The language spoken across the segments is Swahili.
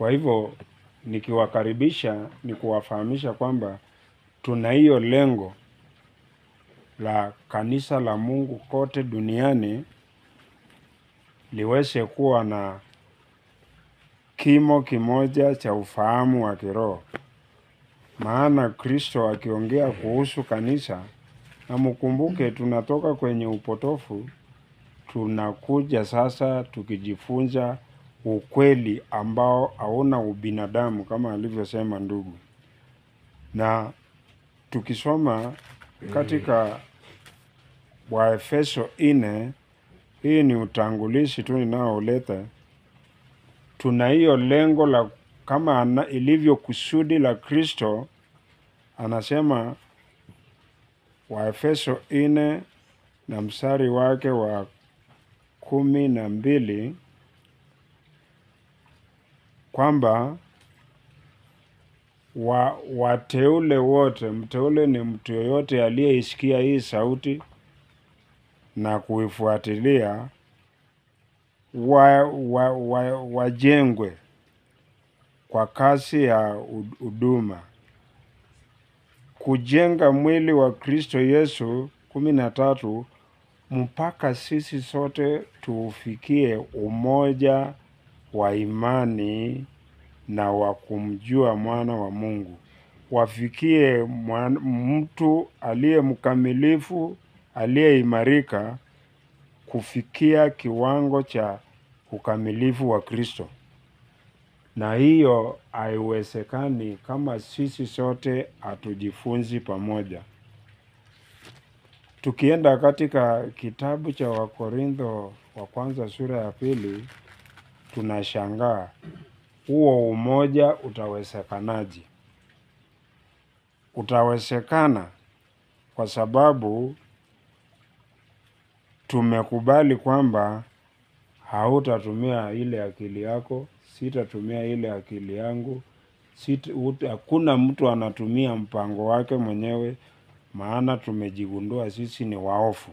Kwa hivyo nikiwakaribisha ni kuwafahamisha kwamba tuna hiyo lengo la kanisa la Mungu kote duniani liweze kuwa na kimo kimoja cha ufahamu wa kiroho. Maana Kristo akiongea kuhusu kanisa, na mkumbuke tunatoka kwenye upotofu, tunakuja sasa tukijifunza ukweli ambao hauna ubinadamu kama alivyosema ndugu. Na tukisoma katika Waefeso 4, hii ni utangulizi tu ninaoleta. Tuna hiyo lengo la kama ilivyo kusudi la Kristo. Anasema Waefeso 4 na mstari wake wa 12 kwamba wateule wote, mteule ni mtu yoyote aliyeisikia hii sauti na kuifuatilia, wajengwe kwa kasi ya huduma, kujenga mwili wa Kristo Yesu 13, mpaka sisi sote tufikie umoja wa imani na wa kumjua mwana wa Mungu, wafikie mtu aliye mkamilifu, aliyeimarika kufikia kiwango cha ukamilifu wa Kristo. Na hiyo haiwezekani kama sisi sote hatujifunzi pamoja. Tukienda katika kitabu cha Wakorintho wa kwanza sura ya 2, tunashangaa huo umoja utawezekanaje? Utawezekana kwa sababu tumekubali kwamba hautatumia ile akili yako, sitatumia ile akili yangu, hakuna mtu anatumia mpango wake mwenyewe, maana tumejigundua sisi ni waofu,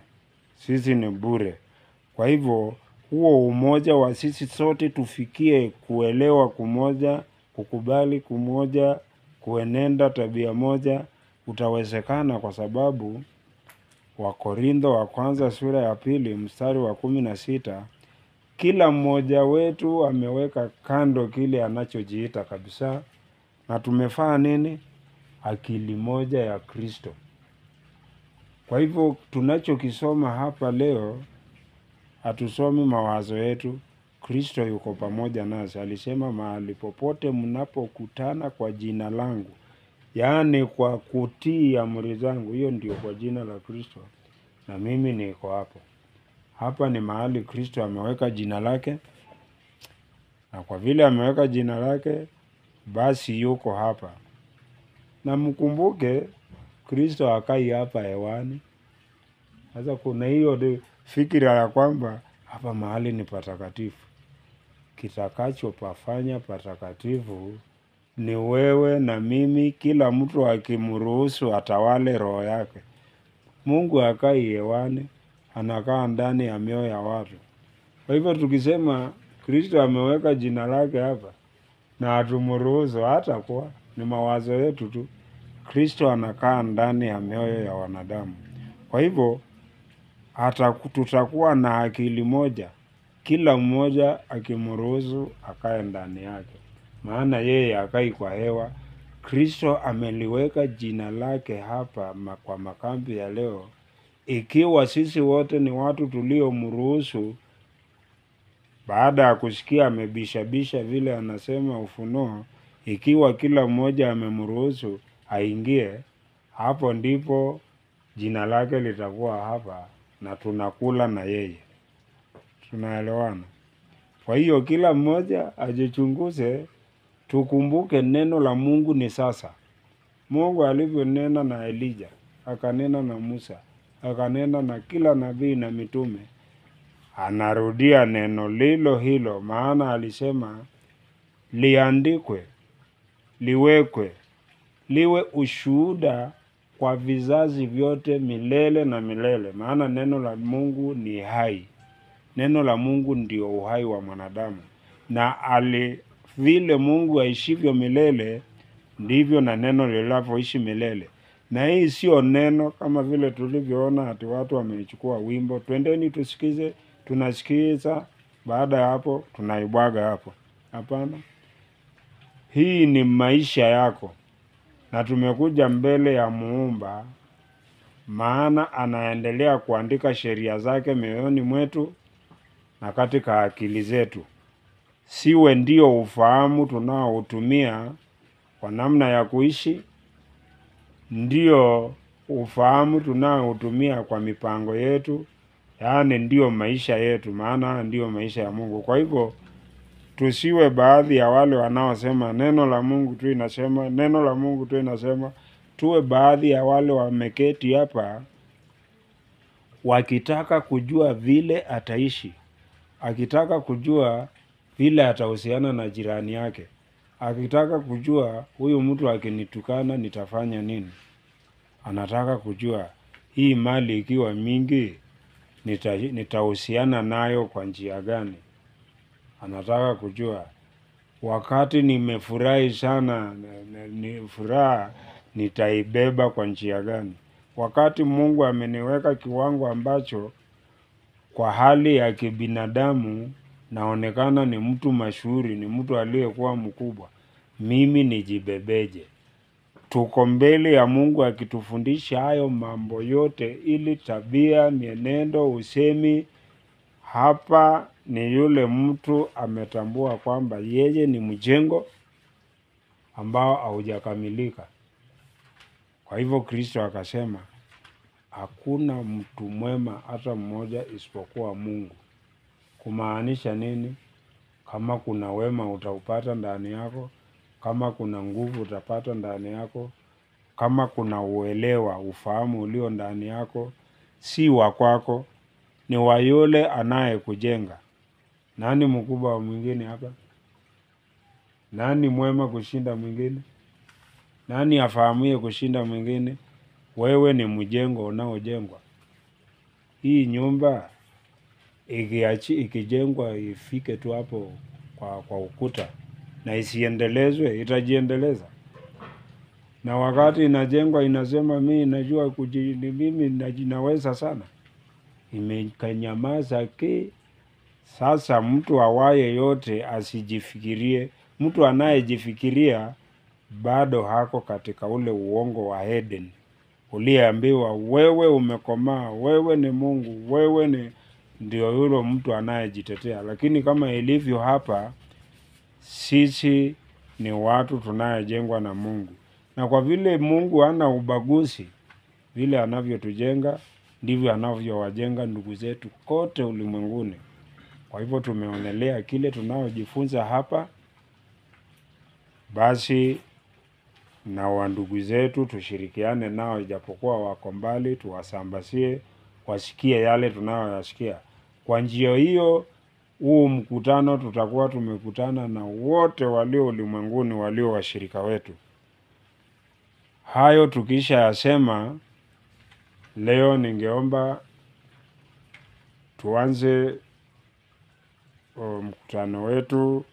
sisi ni bure. Kwa hivyo huo umoja wa sisi sote tufikie kuelewa kumoja, kukubali kumoja, kuenenda tabia moja, utawezekana kwa sababu Wakorintho wa kwanza sura ya 2 mstari wa 16, kila mmoja wetu ameweka kando kile anachojiita kabisa, na tumefanya nini? Akili moja ya Kristo. Kwa hivyo tunachokisoma hapa leo, hatusomi mawazo yetu. Kristo yuko pamoja nasi. Alisema mahali popote mnapokutana kwa jina langu, yaani kwa kutii amri zangu, hiyo ndio kwa jina la Kristo, na mimi niko hapo. Hapa ni mahali Kristo ameweka jina lake, na kwa vile ameweka jina lake, basi yuko hapa. Na mkumbuke Kristo hakai hapa hewani. Sasa kuna hiyo fikira ya kwamba hapa mahali ni patakatifu. Kitakacho pafanya patakatifu ni wewe na mimi, kila mtu akimruhusu atawale roho yake. Mungu hakai hewani, anakaa ndani ya mioyo ya watu. Kwa hivyo tukisema Kristo ameweka jina lake hapa na hatumruhusu, hata kwa ni mawazo yetu tu. Kristo anakaa ndani ya mioyo ya wanadamu. Kwa hivyo hata tutakuwa na akili moja, kila mmoja akimruhusu akae ndani yake, maana yeye hakai kwa hewa. Kristo ameliweka jina lake hapa kwa makambi ya leo. Ikiwa sisi wote ni watu tuliomruhusu, baada ya kusikia amebishabisha vile anasema Ufunuo, ikiwa kila mmoja amemruhusu aingie, hapo ndipo jina lake litakuwa hapa na tunakula na yeye. Tunaelewana? Kwa hiyo kila mmoja ajichunguze. Tukumbuke neno la Mungu ni sasa. Mungu alivyonena na Elijah, akanena na Musa, akanena na kila nabii na mitume, anarudia neno lilo hilo, maana alisema liandikwe, liwekwe, liwe ushuhuda kwa vizazi vyote milele na milele. Maana neno la Mungu ni hai. Neno la Mungu ndio uhai wa mwanadamu, na vile Mungu aishivyo milele, ndivyo na neno linavyoishi milele. Na hii sio neno kama vile tulivyoona ati watu wameichukua wimbo, twendeni tusikize, tunasikiza, baada ya hapo tunaibwaga hapo. Hapana. Hii ni maisha yako, na tumekuja mbele ya Muumba, maana anaendelea kuandika sheria zake mioyoni mwetu na katika akili zetu. Siwe ndio ufahamu tunaoutumia kwa namna ya kuishi, ndio ufahamu tunaoutumia kwa mipango yetu, yaani ndio maisha yetu, maana ndio maisha ya Mungu. Kwa hivyo tusiwe baadhi ya wale wanaosema neno la Mungu tu inasema, neno la Mungu tu inasema. Tuwe baadhi ya wale wameketi hapa wakitaka kujua vile ataishi, akitaka kujua vile atahusiana na jirani yake, akitaka kujua huyu mtu akinitukana nitafanya nini, anataka kujua hii mali ikiwa mingi nitahusiana nayo kwa njia gani, anataka kujua wakati nimefurahi sana, ni furaha nitaibeba kwa njia gani, wakati Mungu ameniweka kiwango ambacho kwa hali ya kibinadamu naonekana ni mtu mashuhuri, ni mtu aliyekuwa mkubwa, mimi nijibebeje? Tuko mbele ya Mungu akitufundisha hayo mambo yote, ili tabia, mienendo, usemi. Hapa ni yule mtu ametambua kwamba yeye ni mjengo ambao haujakamilika. Kwa hivyo Kristo akasema hakuna mtu mwema hata mmoja isipokuwa Mungu. Kumaanisha nini? Kama kuna wema utaupata ndani yako, kama kuna nguvu utapata ndani yako, kama kuna uelewa, ufahamu ulio ndani yako, si wa kwako, ni wa yule anayekujenga. Nani mkubwa wa mwingine hapa? Nani mwema kushinda mwingine? Nani afahamuye kushinda mwingine? Wewe ni mjengo unaojengwa. Hii nyumba ikijengwa ifike tu hapo kwa ukuta na isiendelezwe, itajiendeleza. Na wakati inajengwa inasema mimi najua mimi najinaweza sana, imekanyamaza ki. Sasa mtu awaye yote asijifikirie. Mtu anayejifikiria bado hako katika ule uongo wa Eden, uliambiwa wewe umekomaa, wewe ni Mungu, wewe ni ndio yule mtu anayejitetea. Lakini kama ilivyo hapa, sisi ni watu tunayejengwa na Mungu, na kwa vile Mungu hana ubaguzi, vile anavyotujenga ndivyo anavyowajenga ndugu zetu kote ulimwenguni. Kwa hivyo tumeonelea kile tunaojifunza hapa, basi na wandugu zetu tushirikiane nao, ijapokuwa wako mbali, tuwasambazie wasikie yale tunayoyasikia. Kwa njia hiyo, huu mkutano tutakuwa tumekutana na wote walio ulimwenguni, walio washirika wetu. Hayo tukisha yasema, leo ningeomba tuanze mkutano wetu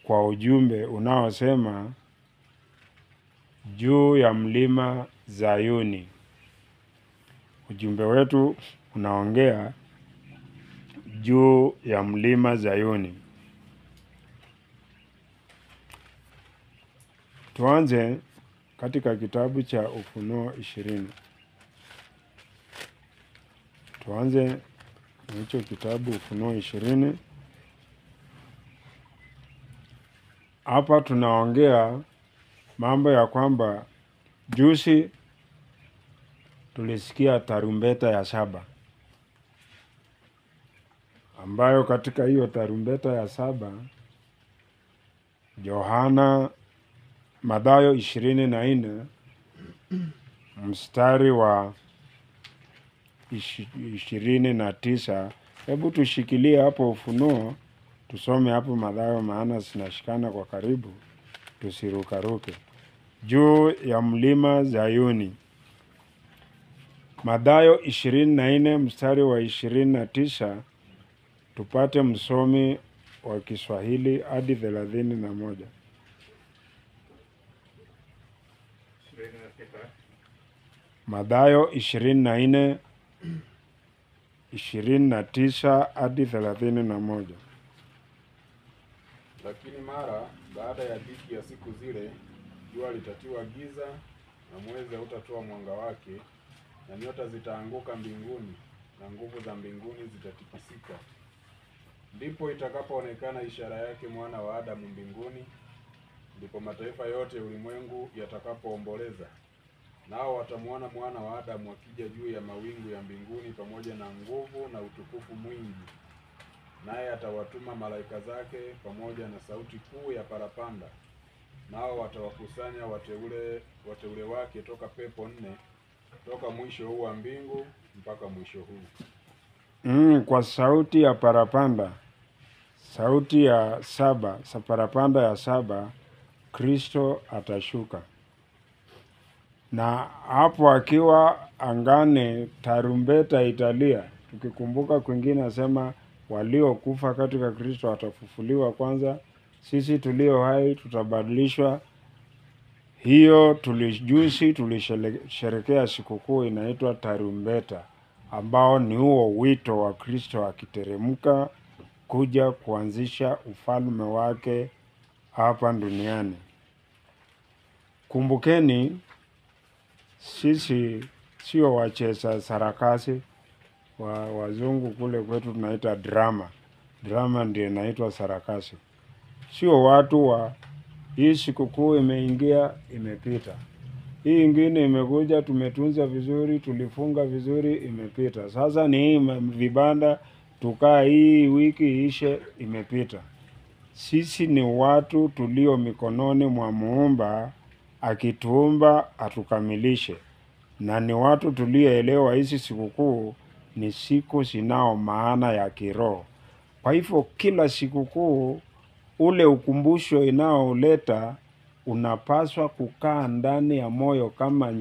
kwa ujumbe unaosema juu ya mlima Zayuni. Ujumbe wetu unaongea juu ya mlima Zayuni. Tuanze katika kitabu cha Ufunuo 20. Tuanze hicho kitabu Ufunuo 20. Hapa tunaongea mambo ya kwamba juzi tulisikia tarumbeta ya 7, ambayo katika hiyo tarumbeta ya 7 Yohana, Mathayo 24 mstari wa 29. Hebu tushikilie hapo Ufunuo, tusome hapo Mathayo, maana zinashikana kwa karibu, tusirukaruke. Juu ya mlima Zayuni. Mathayo 24 mstari wa 29, tupate msomi wa Kiswahili hadi 31. Mathayo 24, 29 hadi 31. Lakini mara baada ya dhiki ya siku zile, jua litatiwa giza na mwezi hautatoa mwanga wake, na nyota zitaanguka mbinguni na nguvu za mbinguni zitatikisika. Ndipo itakapoonekana ishara yake Mwana wa Adamu mbinguni. Ndipo mataifa yote ya ulimwengu yatakapoomboleza, nao watamwona Mwana wa Adamu akija juu ya mawingu ya mbinguni pamoja na nguvu na utukufu mwingi. Naye atawatuma malaika zake pamoja na sauti kuu ya parapanda, nao watawakusanya wateule wake toka pepo nne, toka mwisho huu wa mbingu mpaka mwisho huu. Kwa sauti ya parapanda, sauti ya saba, parapanda ya saba, Kristo atashuka. Na hapo akiwa angani tarumbeta italia. Tukikumbuka kwingine asema waliokufa katika Kristo watafufuliwa kwanza, sisi tulio hai tutabadilishwa. Hiyo tulisherekea sikukuu inaitwa tarumbeta, ambao ni huo wito wa Kristo akiteremka kuja kuanzisha ufalme wake hapa duniani. Kumbukeni, sisi sio wacheza sarakasi. Wazungu kule kwetu tunaita drama. Drama ndio inaitwa sarakasi. Sio watu wa hii sikukuu imeingia imepita, hii ingine imekuja tumetunza vizuri, tulifunga vizuri, imepita. Sasa ni hii vibanda tukaa hii wiki ishe, imepita. Sisi ni watu tulio mikononi mwa Muumba akituumba atukamilishe, na ni watu tulioelewa hizi sikukuu ni siku zinao maana ya kiroho. Kwa hivyo kila sikukuu ule ukumbusho inaoleta unapaswa kukaa ndani ya moyo kama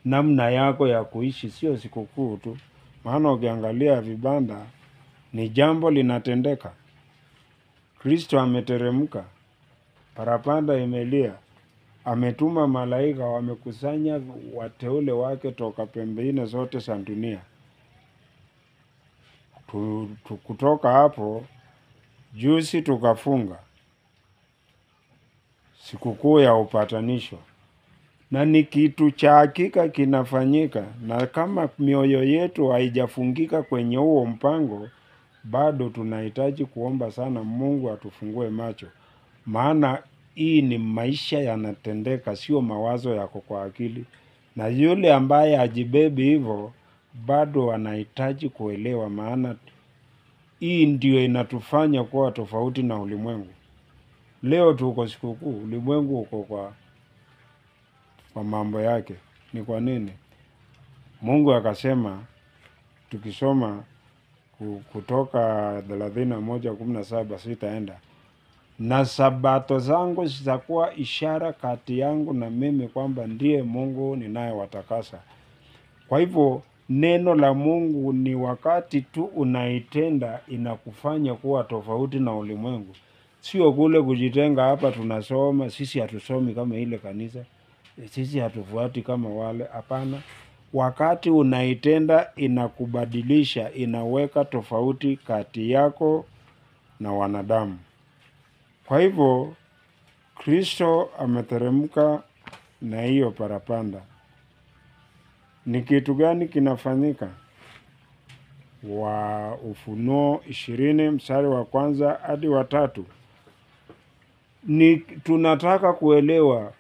namna yako ya kuishi, sio sikukuu tu. Maana ukiangalia vibanda ni jambo linatendeka. Kristo ameteremka, parapanda imelia, ametuma malaika wamekusanya wateule wake toka pembe nne zote za dunia. Kutoka hapo juzi tukafunga sikukuu ya upatanisho, na ni kitu cha hakika kinafanyika. Na kama mioyo yetu haijafungika kwenye huo mpango, bado tunahitaji kuomba sana Mungu atufungue macho, maana hii ni maisha yanatendeka, sio mawazo yako kwa akili. Na yule ambaye hajibebi hivyo bado anahitaji kuelewa, maana hii ndio inatufanya kuwa tofauti na ulimwengu. Leo tuko sikukuu, ulimwengu uko kwa mambo yake. Ni kwa nini? Mungu akasema, tukisoma Kutoka 31:17, sitaenda, na sabato zangu zitakuwa ishara kati yangu na mimi kwamba ndiye Mungu ninayewatakasa. Kwa hivyo neno la Mungu ni wakati tu unaitenda inakufanya kuwa tofauti na ulimwengu. Sio kule kujitenga, hapa tunasoma, sisi hatusomi kama ile kanisa, sisi hatufuati kama wale. Hapana, wakati unaitenda inakubadilisha, inaweka tofauti kati yako na wanadamu. Kwa hivyo Kristo ameteremka na hiyo parapanda. Ni kitu gani kinafanyika? Wa Ufunuo 20 mstari wa 1 hadi wa 3. Ni tunataka kuelewa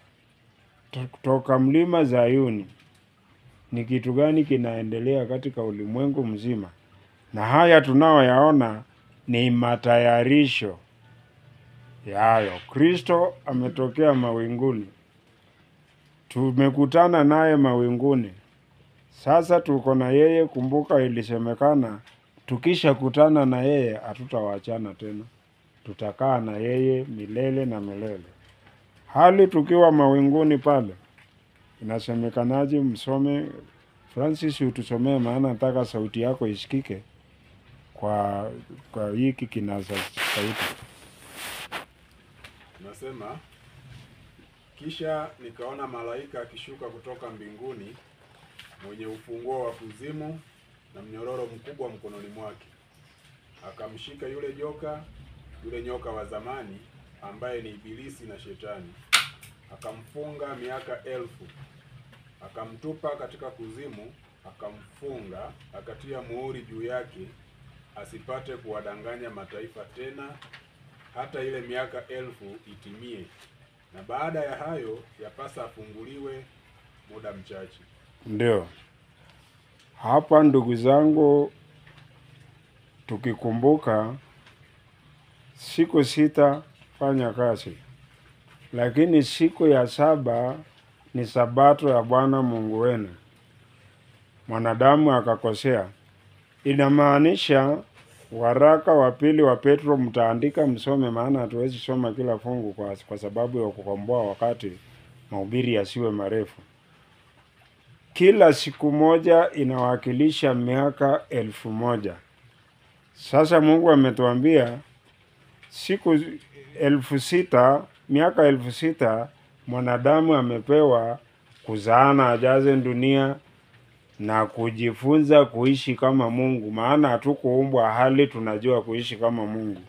kutoka mlima Zayuni ni kitu gani kinaendelea katika ulimwengu mzima. Na haya tunaoyaona ni matayarisho yayo. Kristo ametokea mawinguni, tumekutana naye mawinguni. Sasa tuko na yeye. Kumbuka ilisemekana tukisha kutana na yeye hatutawachana tena, tutakaa na yeye milele na milele. Hali tukiwa mawinguni pale, inasemekanaje? Msome Francis, utusomee, maana nataka sauti yako isikike kwa hiki kinasa sauti. Nasema, kisha nikaona malaika akishuka kutoka mbinguni mwenye ufunguo wa kuzimu na mnyororo mkubwa mkononi mwake. Akamshika yule nyoka wa zamani ambaye ni Ibilisi na Shetani, akamfunga miaka 1000, akamtupa katika kuzimu, akamfunga, akatia muhuri juu yake, asipate kuwadanganya mataifa tena, hata ile miaka 1000 itimie. Na baada ya hayo yapasa afunguliwe muda mchache. Ndio hapa, ndugu zangu, tukikumbuka siku 6 fanya kazi, lakini siku ya 7 ni sabato ya Bwana Mungu wenu. Mwanadamu akakosea. Inamaanisha waraka wa pili wa Petro mtaandika msome, maana hatuwezi soma kila fungu kwa sababu ya kukomboa wakati mahubiri yasiwe marefu. Kila siku moja inawakilisha miaka 1000. Sasa Mungu ametuambia siku 6000, miaka 6000 mwanadamu amepewa kuzaana, ajaze dunia na kujifunza kuishi kama Mungu, maana hatukuumbwa hali tunajua kuishi kama Mungu.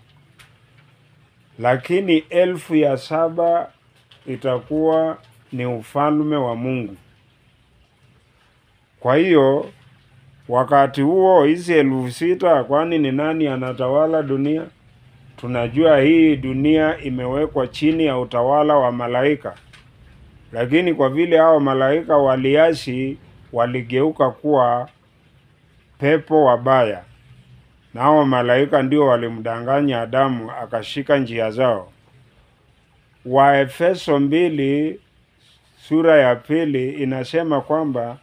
Lakini 1000 itakuwa ni ufalme wa Mungu. Kwa hiyo wakati huo hizi 6000, kwani ni nani anatawala dunia? Tunajua hii dunia imewekwa chini ya utawala wa malaika, lakini kwa vile hao malaika waliasi, waligeuka kuwa pepo wabaya, na hao malaika ndio walimdanganya Adamu akashika njia zao. Waefeso 2 sura ya 2 inasema kwamba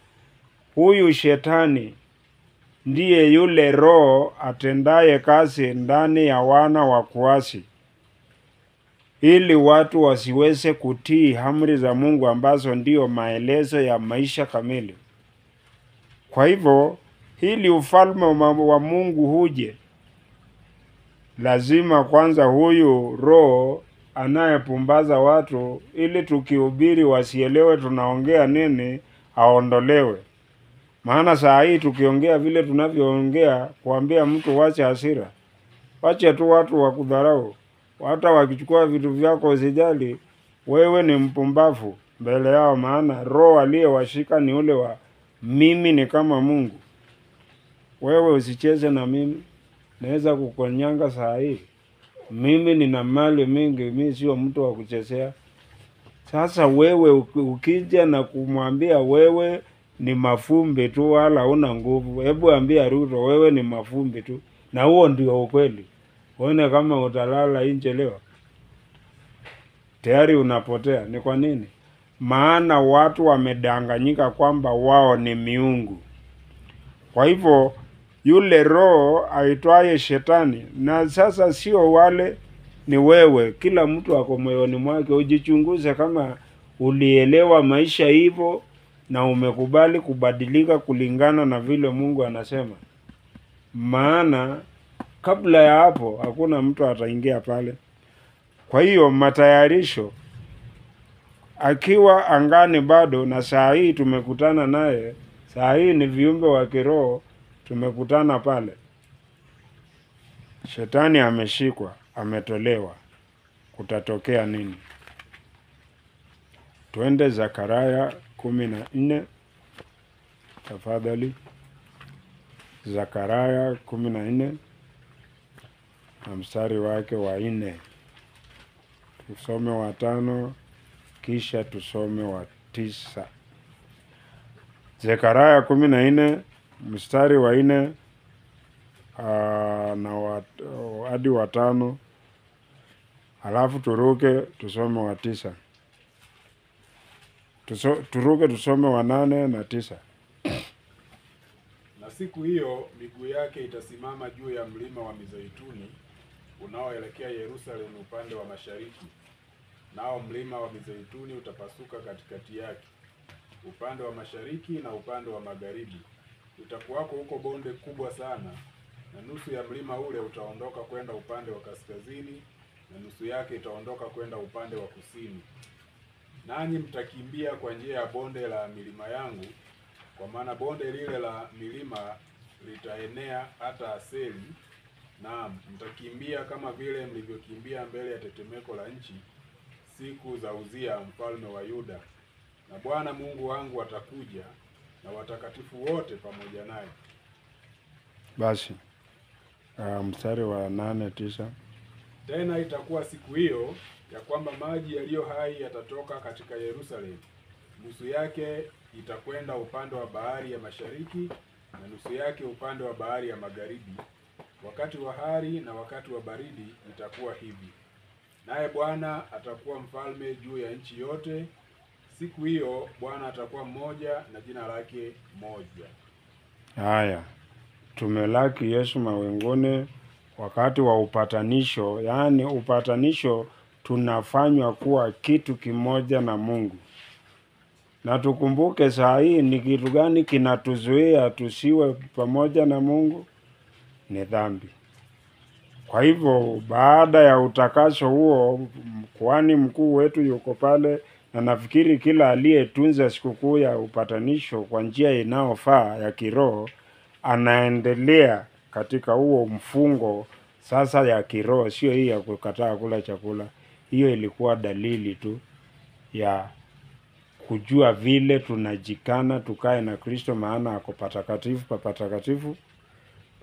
huyu Shetani ndiye yule roho atendaye kazi ndani ya wana wa kuasi, ili watu wasiweze kutii amri za Mungu ambazo ndio maelezo ya maisha kamili. Kwa hivyo, ili ufalme wa Mungu huje, lazima kwanza huyu roho anayepumbaza watu, ili tukihubiri wasielewe tunaongea nini, aondolewe. Maana saa hii tukiongea vile tunavyoongea, kuambia mtu wache hasira, wache tu watu wakudharau, hata wakichukua vitu vyako usijali, wewe ni mpumbavu mbele yao, maana roho aliyewashika ni ule wa mimi ni kama Mungu. Wewe usicheze na mimi, naweza kukonyanga saa hii. Mimi nina mali mingi, mimi sio mtu wa kuchezea. Sasa wewe ukija na kumwambia wewe ni mafumbi tu wala una nguvu, hebu ambia Ruto wewe ni mafumbi tu, na huo ndio ukweli. Uone kama utalala nje leo, tayari unapotea. Ni kwa nini? Maana watu wamedanganyika kwamba wao ni miungu. Kwa hivyo yule roho aitwaye Shetani, na sasa sio wale, ni wewe. Kila mtu ako moyoni mwake. Ujichunguze kama ulielewa maisha hivyo na umekubali kubadilika kulingana na vile Mungu anasema. Maana kabla ya hapo hakuna mtu ataingia pale. Kwa hiyo matayarisho, akiwa angani bado, na saa hii tumekutana naye, saa hii ni viumbe wa kiroho tumekutana pale. Shetani ameshikwa, ametolewa. Kutatokea nini? Twende Zakaria 14 tafadhali. Zakaria 14 na mstari wake wa 4. Tusome wa 5 kisha tusome wa 9. Zakaria 14 mstari wa 4 na hadi wa 5, alafu turuke tusome wa 9. Turuke tusome wa 8 na 9. Na siku hiyo miguu yake itasimama juu ya mlima wa Mizeituni unaoelekea Yerusalemu upande wa mashariki, nao mlima wa Mizeituni utapasuka katikati yake, upande wa mashariki na upande wa magharibi. Utakuwako huko bonde kubwa sana, na nusu ya mlima ule utaondoka kwenda upande wa kaskazini, na nusu yake itaondoka kwenda upande wa kusini. Nanyi mtakimbia kwa njia ya bonde la milima yangu, kwa maana bonde lile la milima litaenea hata Aseli. Naam, mtakimbia kama vile mlivyokimbia mbele ya tetemeko la nchi siku za Uzia mfalme wa Yuda. Na Bwana Mungu wangu atakuja na watakatifu wote pamoja naye. Basi mstari wa 8, 9. Tena itakuwa siku hiyo ya kwamba maji yaliyo hai yatatoka katika Yerusalemu. Nusu yake itakwenda upande wa bahari ya mashariki na nusu yake upande wa bahari ya magharibi. Wakati wa hari na wakati wa baridi itakuwa hivi. Naye Bwana atakuwa mfalme juu ya nchi yote. Siku hiyo Bwana atakuwa mmoja na jina lake moja. Haya, tumelaki Yesu mawinguni wakati wa upatanisho. Yaani upatanisho, tunafanywa kuwa kitu kimoja na Mungu. Na tukumbuke saa hii ni kitu gani kinatuzuia tusiwe pamoja na Mungu? Ni dhambi. Kwa hivyo baada ya utakaso huo, kuhani mkuu wetu yuko pale, na nafikiri kila aliyetunza sikukuu ya upatanisho kwa njia inayofaa ya kiroho anaendelea katika huo mfungo sasa ya kiroho, sio hii ya kukataa kula chakula. Hiyo ilikuwa dalili tu ya kujua vile tunajikana tukae na Kristo, maana ako patakatifu pa patakatifu,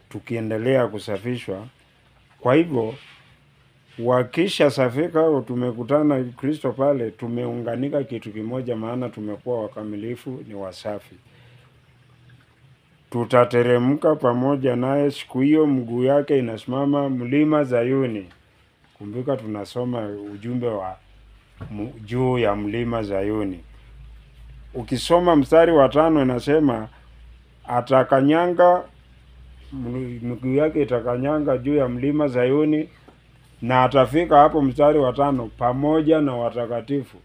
tukiendelea kusafishwa. Kwa hivyo wakisha safika, tumekutana Kristo pale, tumeunganika kitu kimoja, maana tumekuwa wakamilifu, ni wasafi. Tutateremka pamoja naye siku hiyo, mguu yake inasimama mlima Zayuni. Kumbuka tunasoma ujumbe wa juu ya mlima Zayuni. Ukisoma mstari wa 5 inasema atakanyanga, miguu yake itakanyanga juu ya mlima Zayuni, na atafika hapo mstari wa 5 pamoja na watakatifu.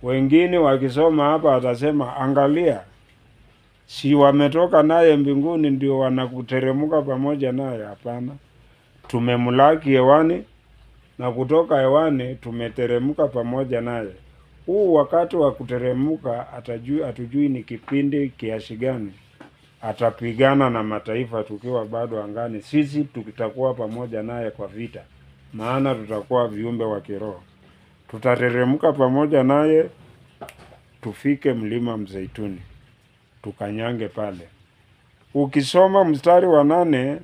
Wengine wakisoma hapa atasema, angalia, si wametoka naye mbinguni ndio wanakuteremuka pamoja naye? Hapana, tumemlaki hewani na kutoka hewani tumeteremka pamoja naye. Huu wakati wa kuteremuka hatujui ni kipindi kiasi gani atapigana na mataifa tukiwa bado angani. Sisi tutakuwa pamoja naye kwa vita, maana tutakuwa viumbe wa kiroho. Tutateremka pamoja naye tufike mlima Mzeituni, tukanyange pale. Ukisoma mstari wa 8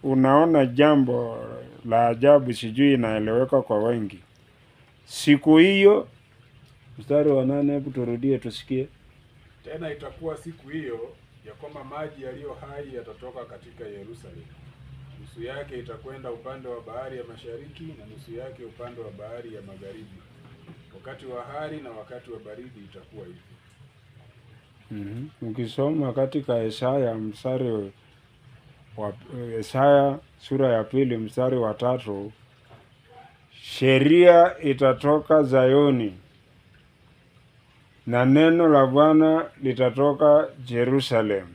unaona jambo la ajabu, sijui inaeleweka kwa wengi. Siku hiyo, mstari wa 8, hebu turudie tusikie. Tena itakuwa siku hiyo ya kwamba maji yaliyo hai yatatoka katika Yerusalemu. Nusu yake itakwenda upande wa bahari ya mashariki na nusu yake upande wa bahari ya magharibi. Wakati wa hari na wakati wa baridi itakuwa hivi. Ukisoma katika Isaya Isaya sura ya 2 mstari wa 3, sheria itatoka Zayoni na neno la Bwana litatoka Jerusalem.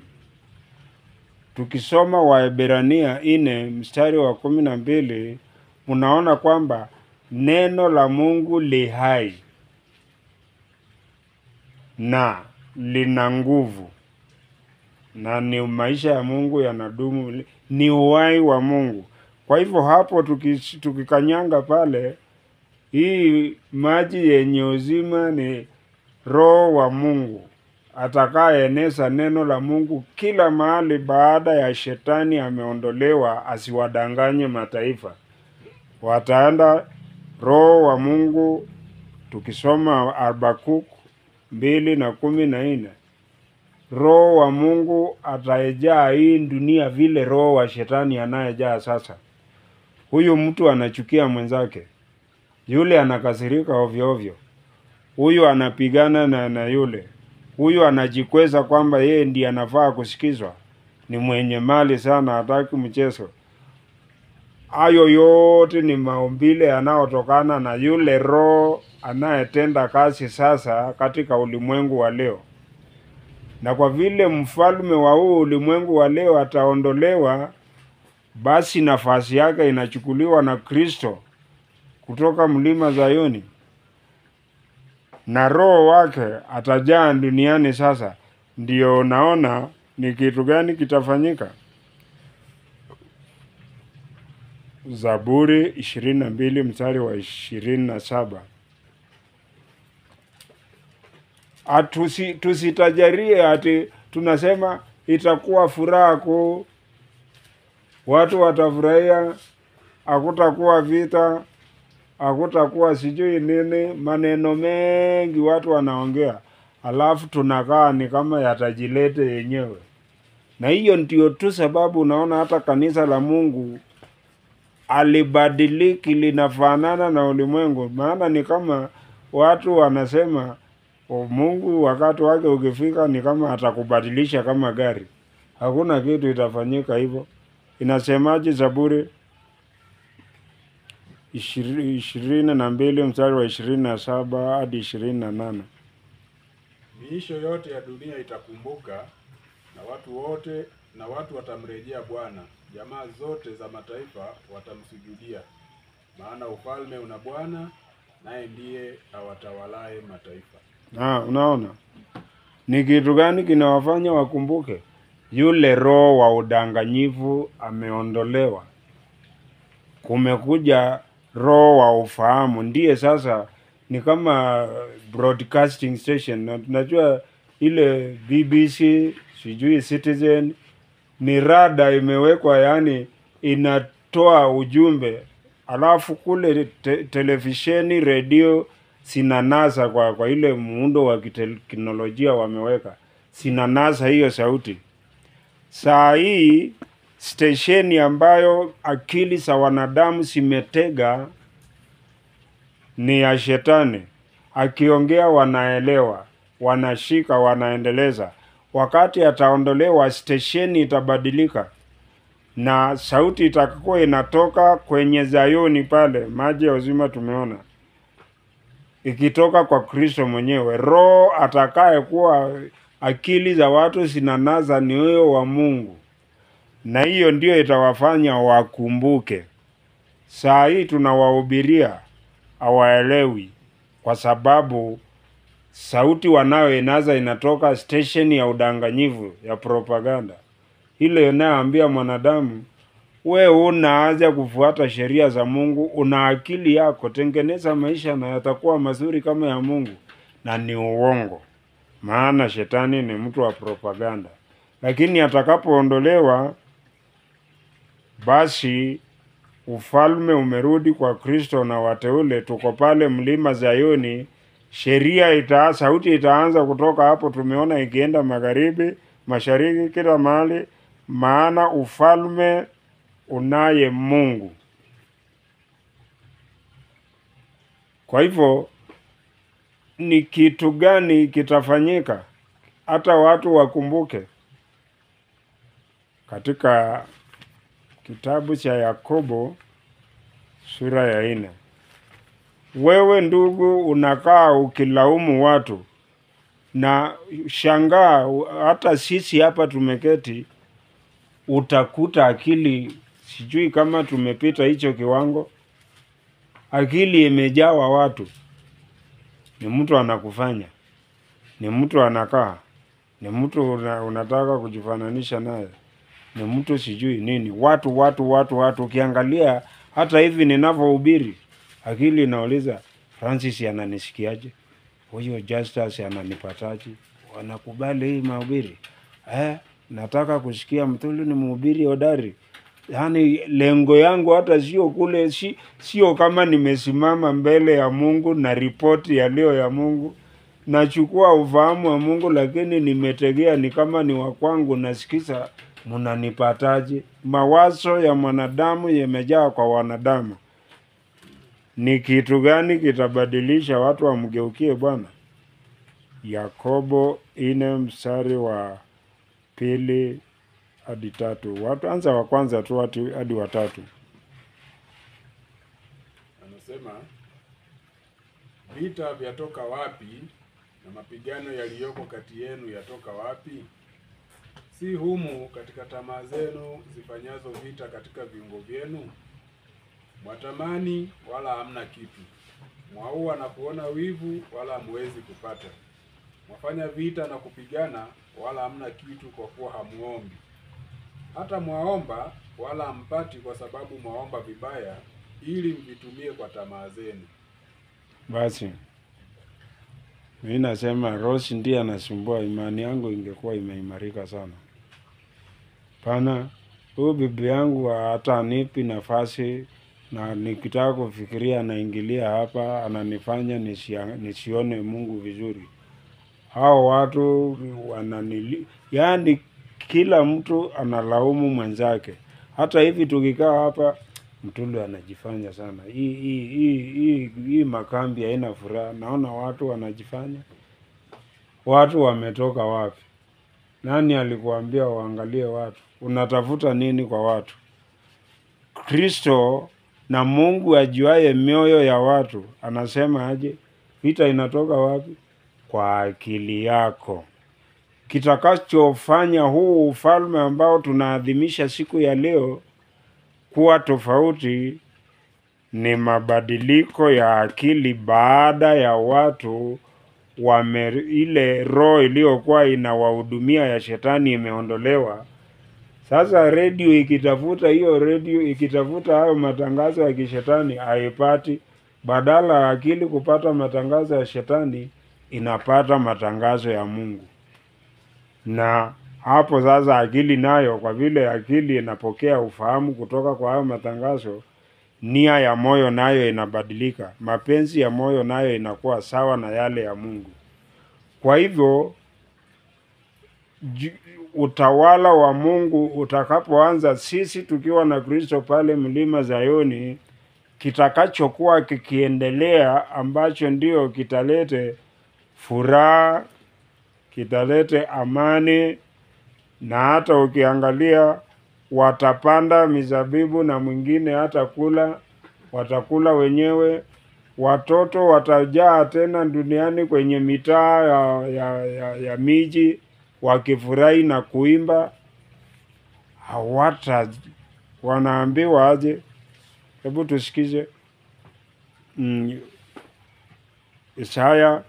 Tukisoma Waebrania 4 mstari wa 12, unaona kwamba neno la Mungu li hai na lina nguvu, na ni maisha ya Mungu yanadumu, ni uhai wa Mungu. Kwa hivyo hapo tukikanyanga pale, hii maji yenye uzima ni Roho wa Mungu atakayeeneza neno la Mungu kila mahali, baada ya shetani ameondolewa asiwadanganye mataifa. Wataenda Roho wa Mungu. Tukisoma Habakuk 2:14, Roho wa Mungu ataejaa hii dunia vile roho wa shetani anayejaa sasa. Huyu mtu anachukia mwenzake, yule anakasirika ovyo ovyo, huyu anapigana na yule, huyu anajikweza kwamba yeye ndiye anafaa kusikizwa, ni mwenye mali sana, hataki mchezo. Hayo yote ni maumbile yanayotokana na yule roho anayetenda kazi sasa katika ulimwengu wa leo. Na kwa vile mfalme wa huu ulimwengu wa leo ataondolewa, basi nafasi yake inachukuliwa na Kristo kutoka mlima Zayuni, na Roho wake atajaa duniani. Sasa ndio naona ni kitu gani kitafanyika. Zaburi 22 mstari wa 27. Tusitajarie ati tunasema itakuwa furaha kuu, watu watafurahia, hakutakuwa vita, hakutakuwa sijui nini, maneno mengi watu wanaongea, alafu tunakaa ni kama yatajilete yenyewe. Na hiyo ndio tu sababu unaona hata kanisa la Mungu alibadiliki, linafanana na ulimwengu. Maana ni kama watu wanasema Mungu wakati wake ukifika ni kama atakubadilisha kama gari. Hakuna kitu itafanyika hivyo. Inasemaje Zaburi 22 mstari wa 27 hadi 28? Miisho yote ya dunia itakumbuka, na watu watamrejea Bwana. Jamaa zote za mataifa watamsujudia, maana ufalme una Bwana, naye ndiye awatawalaye mataifa. Unaona ni kitu gani kinawafanya wakumbuke? Yule roho wa udanganyifu ameondolewa, kumekuja roho wa ufahamu. Ndiye sasa ni kama broadcasting station, na tunajua ile BBC sijui Citizen ni rada imewekwa, yani inatoa ujumbe, alafu kule televisheni, redio sinanasa kwa ile muundo wa kiteknolojia wameweka, sinanasa hiyo sauti. Saa hii stesheni ambayo akili za wanadamu simetega ni ya shetani. Akiongea wanaelewa, wanashika, wanaendeleza. Wakati ataondolewa, stesheni itabadilika, na sauti itakuwa inatoka kwenye Zayuni pale, maji ya uzima tumeona, ikitoka kwa Kristo mwenyewe. Roho atakaye kuwa akili za watu zinanaza ni huyo wa Mungu, na hiyo ndio itawafanya wakumbuke. Saa hii tunawahubiria hawaelewi, kwa sababu sauti wanayoinaza inatoka station ya udanganyifu, ya propaganda. Ile inayoambia mwanadamu, we unaanza kufuata sheria za Mungu, una akili yako, tengeneza maisha na yatakuwa mazuri kama ya Mungu. Na ni uongo, maana shetani ni mtu wa propaganda. Lakini atakapoondolewa, basi ufalme umerudi kwa Kristo na wateule. Tuko pale mlima Zayuni, sheria sauti itaanza kutoka hapo. Tumeona ikienda magharibi, mashariki, kila mahali, maana ufalme unaye Mungu. Kwa hivyo ni kitu gani kitafanyika hata watu wakumbuke? Katika kitabu cha Yakobo sura ya 4, wewe ndugu unakaa ukilaumu watu, na shangaa hata sisi hapa tumeketi, utakuta akili, sijui kama tumepita hicho kiwango, akili imejawa watu. Ni mtu anakufanya, ni mtu anakaa, ni mtu unataka kujifananisha naye, ni mtu sijui nini, watu. Ukiangalia hata hivi ninavyohubiri, akili inauliza, Francis ananisikiaje? Huyo Justus ananipataje? Wanakubali hii mahubiri? Nataka kusikia Mthulu ni mhubiri hodari. Yaani lengo yangu hata sio kule, sio kama nimesimama mbele ya Mungu na ripoti yaliyo ya Mungu. Nachukua ufahamu wa Mungu, lakini nimetegea ni kama ni wa kwangu, nasikiza mnanipataje? Mawazo ya mwanadamu yamejaa kwa wanadamu. Ni kitu gani kitabadilisha watu wamgeukie Bwana? Yakobo 4 mstari wa 2 hadi 3. Watu anza wa kwanza tu hadi wa 3. Anasema, vita vyatoka wapi, na mapigano yaliyoko kati yenu yatoka wapi? Si humu katika tamaa zenu zifanyazo vita katika viungo vyenu? Mwatamani wala hamna kitu, mwaua na kuona wivu wala hamwezi kupata. Mwafanya vita na kupigana wala hamna kitu, kwa kuwa hamuombi. Hata mwaomba wala hampati, kwa sababu mwaomba vibaya, ili mvitumie kwa tamaa zenu. Basi mimi nasema Rosi ndiye anasumbua, imani yangu ingekuwa imeimarika sana. Pana huyu bibi yangu hata anipi nafasi, na nikitaka kufikiria anaingilia hapa, ananifanya nisione Mungu vizuri. Hao watu yaani kila mtu analaumu mwenzake. Hata hivi tukikaa hapa, Mtulu anajifanya sana. Hii makambi haina furaha. Naona watu wanajifanya. Watu wametoka wapi? Nani alikuambia uangalie watu? Unatafuta nini kwa watu? Kristo na Mungu ajuaye mioyo ya watu anasema aje? Vita inatoka wapi? Kwa akili yako. Kitakachofanya huu ufalme ambao tunaadhimisha siku ya leo kuwa tofauti ni mabadiliko ya akili, baada ya watu ile roho iliyokuwa inawahudumia ya shetani imeondolewa. Sasa redio ikitafuta hayo matangazo ya kishetani haipati. Badala ya akili kupata matangazo ya shetani, inapata matangazo ya Mungu. Na hapo sasa akili nayo, kwa vile akili inapokea ufahamu kutoka kwa hayo matangazo, nia ya moyo nayo inabadilika. Mapenzi ya moyo nayo inakuwa sawa na yale ya Mungu. Kwa hivyo utawala wa Mungu utakapoanza, sisi tukiwa na Kristo pale mlima Zayoni, kitakachokuwa kikiendelea ambacho ndio kitalete furaha, kitalete amani. Na hata ukiangalia watapanda mizabibu na mwingine hata watakula wenyewe. Watoto watajaa tena duniani kwenye mitaa ya miji wakifurahi na kuimba. Wanaambiwa aje? Hebu tusikize. Isaya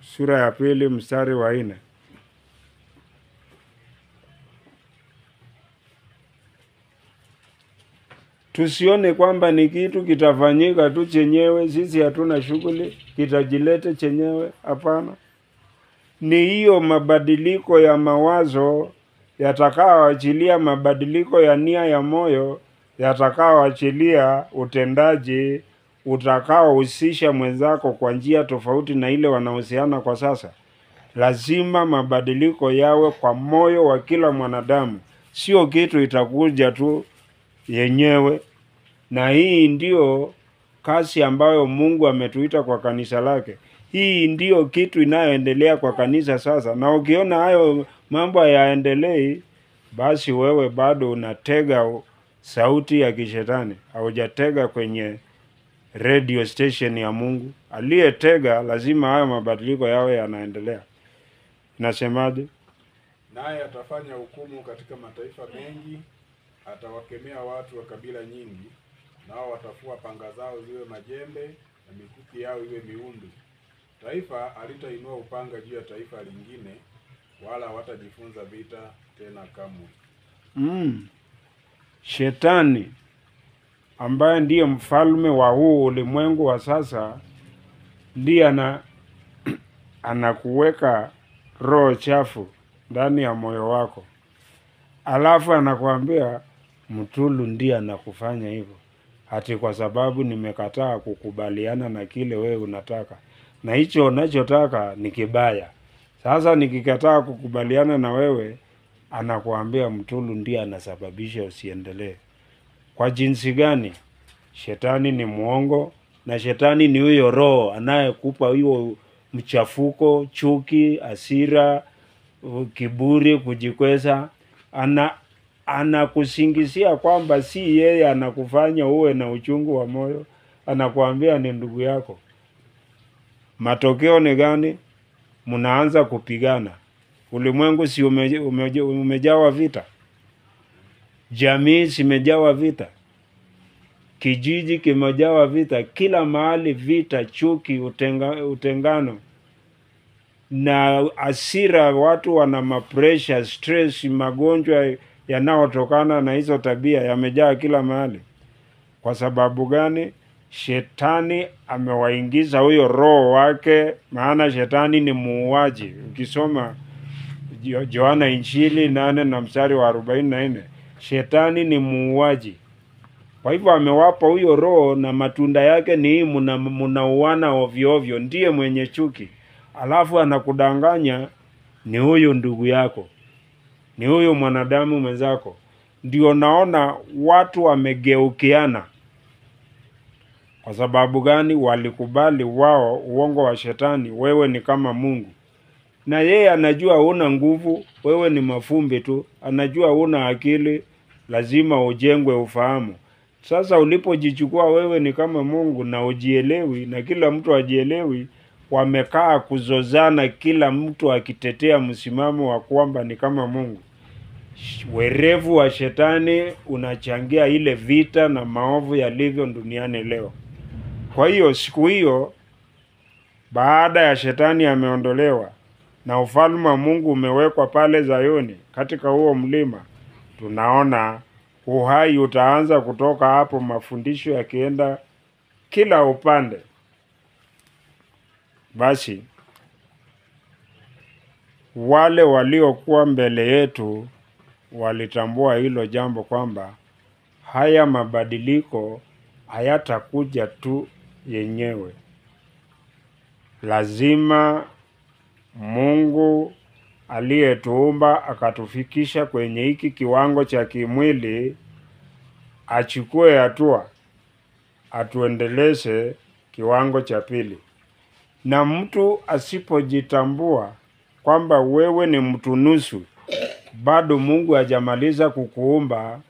sura ya 2 mstari wa 4. Tusione kwamba ni kitu kitafanyika tu chenyewe, sisi hatuna shughuli, kitajilete chenyewe. Hapana. Ni hiyo mabadiliko ya mawazo yatakaoachilia mabadiliko ya nia ya moyo, yatakaoachilia utendaji utakaohusisha mwenzako kwa njia tofauti na ile wanahusiana kwa sasa. Lazima mabadiliko yawe kwa moyo wa kila mwanadamu. Sio kitu itakuja tu yenyewe. Na hii ndio kazi ambayo Mungu ametuita kwa kanisa lake. Hii ndio kitu inayoendelea kwa kanisa sasa. Na ukiona hayo mambo hayaendelei, basi wewe bado unatega sauti ya kishetani. Haujatega kwenye radio station ya Mungu. Aliyetega lazima hayo mabadiliko yawe yanaendelea. Nasemaje? Naye atafanya hukumu katika mataifa mengi, atawakemea watu wa kabila nyingi, nao watafua panga zao ziwe majembe na mikuki yao iwe miundu. Taifa halitainua upanga juu ya taifa lingine, wala watajifunza vita tena kamwe. Shetani ambaye ndiye mfalme wa huu ulimwengu wa sasa, ndiye anakuweka roho chafu ndani ya moyo wako. Alafu anakuambia Mtulu ndiye anakufanya hivyo, ati kwa sababu nimekataa kukubaliana na kile wewe unataka, na hicho unachotaka ni kibaya. Sasa nikikataa kukubaliana na wewe, anakuambia Mtulu ndiye anasababisha usiendelee. Kwa jinsi gani? Shetani ni muongo, na shetani ni huyo roho anayekupa hiyo mchafuko, chuki, hasira, kiburi, kujikweza. Anakusingizia kwamba si yeye anakufanya uwe na uchungu wa moyo, anakuambia ni ndugu yako. Matokeo ni gani? Mnaanza kupigana. Ulimwengu si umejawa vita? Jamii simejawa vita? kijiji kimejawa vita, kila mahali vita, chuki, utengano na hasira. Watu wana mapresha, stress, magonjwa yanayotokana na hizo tabia yamejaa kila mahali. Kwa sababu gani? Shetani amewaingiza huyo roho wake, maana shetani ni muuaji. Ukisoma Yohana Injili 8 na mstari wa 44, shetani ni muuaji. Kwa hivyo amewapa huyo roho, na matunda yake ni hii, mnauana ovyo ovyo, ndiye mwenye chuki. Alafu anakudanganya ni huyu ndugu yako, ni huyu mwanadamu mwenzako. Ndio naona watu wamegeukiana. Kwa sababu gani? Walikubali wao uongo wa shetani, wewe ni kama Mungu. Na yeye anajua huna nguvu, wewe ni mafumbi tu. Anajua huna akili, lazima ujengwe ufahamu. Sasa ulipojichukua wewe ni kama Mungu na ujielewi, na kila mtu ajielewi, wamekaa kuzozana, kila mtu akitetea msimamo wa kwamba ni kama Mungu. Werevu wa shetani unachangia ile vita na maovu yalivyo duniani leo. Kwa hiyo siku hiyo, baada ya shetani ameondolewa na ufalme wa Mungu umewekwa pale Zayuni, katika huo mlima, tunaona uhai utaanza kutoka hapo, mafundisho yakienda kila upande. Basi wale waliokuwa mbele yetu walitambua hilo jambo, kwamba haya mabadiliko hayatakuja tu yenyewe. Lazima Mungu aliyetuumba akatufikisha kwenye hiki kiwango cha kimwili achukue hatua, atuendeleze kiwango cha pili. Na mtu asipojitambua kwamba wewe ni mtu nusu, bado Mungu hajamaliza kukuumba,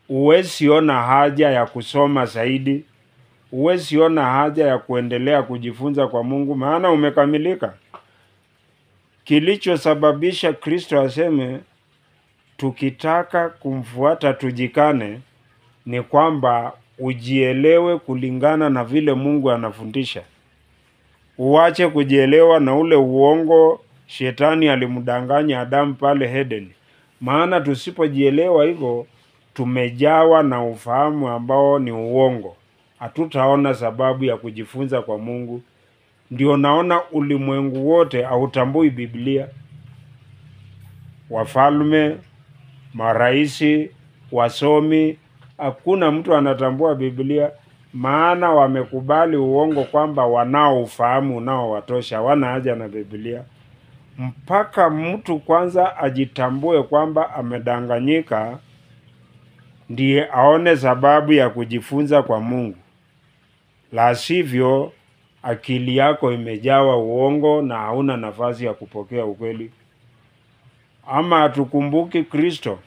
huwezi ona haja ya kusoma zaidi, huwezi ona haja ya kuendelea kujifunza kwa Mungu, maana umekamilika. Kilichosababisha Kristo aseme tukitaka kumfuata tujikane ni kwamba ujielewe kulingana na vile Mungu anafundisha. Uache kujielewa na ule uongo shetani alimdanganya Adamu pale Eden. Maana tusipojielewa hivyo, tumejawa na ufahamu ambao ni uongo. Hatutaona sababu ya kujifunza kwa Mungu. Ndio naona ulimwengu wote hautambui Biblia. Wafalme, maraisi, wasomi, hakuna mtu anatambua Biblia, maana wamekubali uongo kwamba wanao ufahamu unaowatosha, hawana haja na Biblia. Mpaka mtu kwanza ajitambue kwamba amedanganyika, ndiye aone sababu ya kujifunza kwa Mungu. La sivyo, akili yako imejawa uongo na hauna nafasi ya kupokea ukweli. Ama hatukumbuki Kristo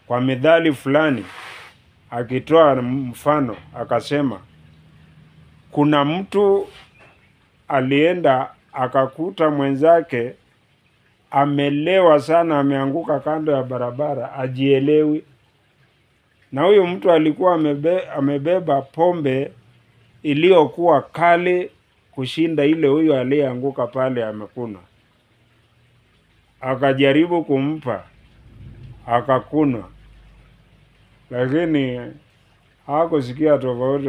kwa methali fulani akitoa mfano akasema, kuna mtu alienda akakuta mwenzake amelewa sana, ameanguka kando ya barabara, ajielewi. Na huyo mtu alikuwa amebeba pombe iliyokuwa kali kushinda ile huyo aliyeanguka pale amekunywa. Akajaribu kumpa, akakunywa, lakini hakusikia tofauti.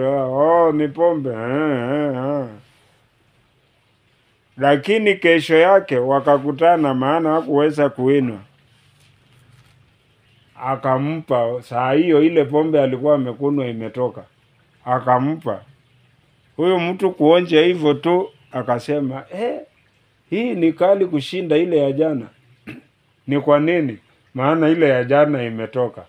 Ni pombe. Lakini kesho yake wakakutana, maana hakuweza kuinwa. Akampa saa hiyo ile pombe alikuwa amekunywa imetoka, akampa. Huyo mtu kuonja hivyo tu akasema, hii ni kali kushinda ile ya jana. Ni kwa nini? Maana ile ya jana imetoka.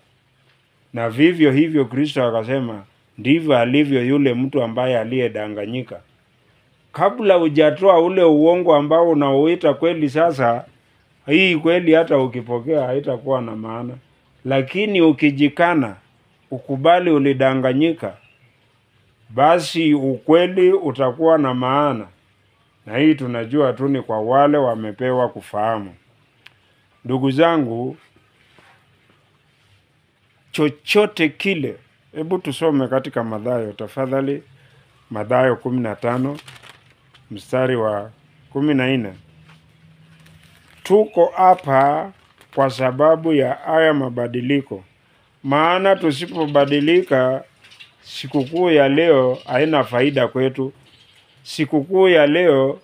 Na vivyo hivyo Kristo akasema, ndivyo alivyo yule mtu ambaye aliyedanganyika. Kabla hujatoa ule uongo ambao unaoita kweli, sasa hii kweli hata ukipokea haitakuwa na maana. Lakini ukijikana, ukubali ulidanganyika, basi ukweli utakuwa na maana. Na hii tunajua tu ni kwa wale wamepewa kufahamu. Ndugu zangu, chochote kile Hebu tusome katika Mathayo tafadhali, Mathayo 15 mstari wa 14. Tuko hapa kwa sababu ya haya mabadiliko, maana tusipobadilika, sikukuu ya leo haina faida kwetu. Sikukuu ya leo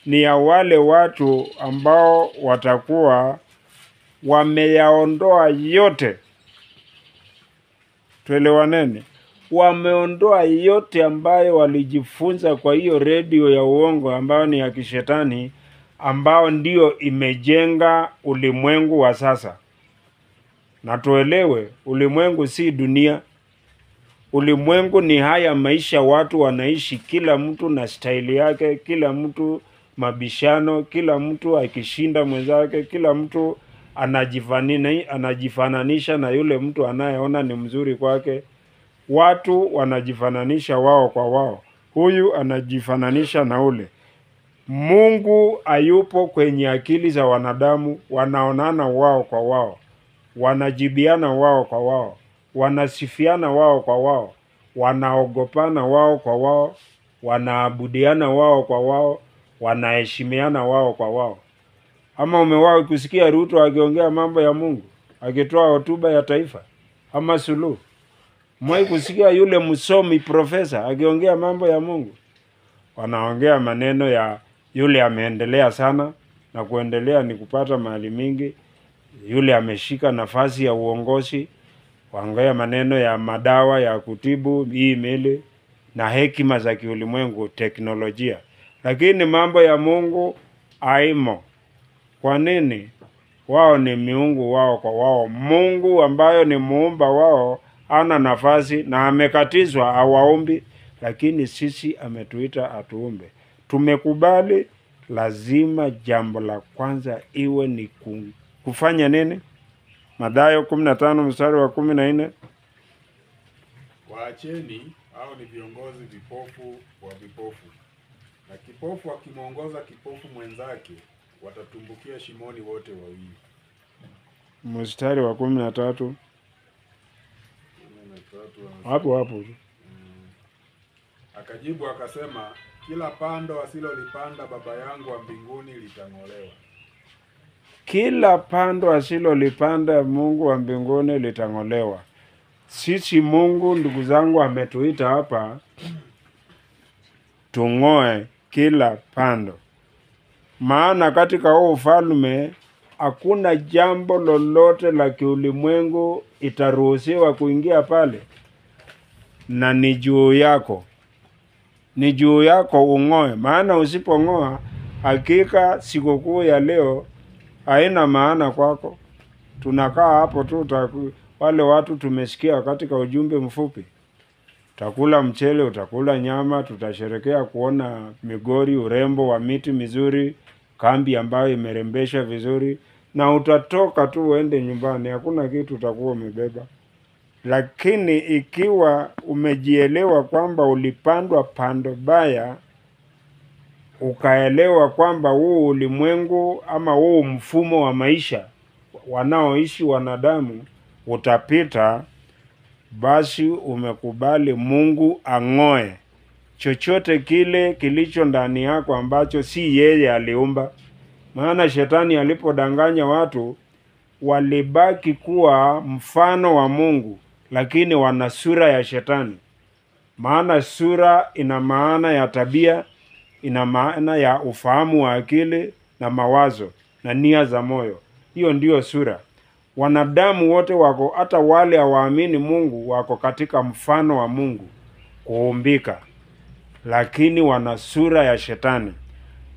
ni ya wale watu ambao watakuwa wameyaondoa yote. Tuelewaneni, wameondoa yote ambayo walijifunza kwa hiyo redio ya uongo ambayo ni ya kishetani, ambao ndio imejenga ulimwengu wa sasa. Na tuelewe, ulimwengu si dunia. Ulimwengu ni haya maisha watu wanaishi, kila mtu na staili yake, kila mtu mabishano, kila mtu akishinda mwenzake, kila mtu anajifananisha na yule mtu anayeona ni mzuri kwake. Watu wanajifananisha wao kwa wao, huyu anajifananisha na ule. Mungu hayupo kwenye akili za wanadamu. Wanaonana wao kwa wao, wanajibiana wao kwa wao, wanasifiana wao kwa wao, wanaogopana wao kwa wao, wanaabudiana wao kwa wao, wanaheshimiana wao kwa wao. Ama umewahi kusikia Ruto akiongea mambo ya Mungu, akitoa hotuba ya taifa? Ama Suluhu? Umewahi kusikia yule msomi profesa akiongea mambo ya Mungu? Wanaongea maneno ya yule ameendelea sana, na kuendelea ni kupata mali mingi. Yule ameshika nafasi ya uongozi, waongea maneno ya madawa ya kutibu hii mili na hekima za kiulimwengu, teknolojia. Lakini mambo ya Mungu haimo. Kwa nini? Wao ni miungu wao kwa wao. Mungu ambayo ni muumba wao ana nafasi na amekatizwa hawaombi, lakini sisi ametuita atuombe. Tumekubali. Lazima jambo la kwanza iwe ni kufanya nini? Mathayo 15 mstari wa 14. Waacheni, hao ni viongozi vipofu wa vipofu, na kipofu akimwongoza kipofu mwenzake, watatumbukia shimoni wote wawili. Mstari wa 13. Hapo. Akajibu akasema, kila pando asilolipanda Baba yangu wa mbinguni litang'olewa. Kila pando asilolipanda Mungu wa mbinguni litang'olewa. Sisi Mungu, ndugu zangu, ametuita hapa tung'oe kila pando. Maana katika huo ufalme hakuna jambo lolote la kiulimwengu itaruhusiwa kuingia pale, na ni juu yako. Ni juu yako ung'oe. Maana usipong'oa, hakika sikukuu ya leo haina maana kwako. Tunakaa hapo tu, wale watu tumesikia katika ujumbe mfupi. Utakula mchele, utakula nyama, tutasherekea kuona Migori, urembo wa miti mizuri, kambi ambayo imerembesha vizuri, na utatoka tu uende nyumbani. Hakuna kitu utakuwa umebeba. Lakini ikiwa umejielewa kwamba ulipandwa pando baya, ukaelewa kwamba huu ulimwengu ama huu mfumo wa maisha wanaoishi wanadamu utapita, basi umekubali Mungu ang'oe chochote kile kilicho ndani yako ambacho si yeye aliumba. Maana shetani alipodanganya watu, walibaki kuwa mfano wa Mungu, lakini wana sura ya shetani. Maana sura ina maana ya tabia, ina maana ya ufahamu wa akili na mawazo na nia za moyo. Hiyo ndiyo sura. Wanadamu wote wako, hata wale hawaamini Mungu, wako katika mfano wa Mungu kuumbika, lakini wana sura ya shetani.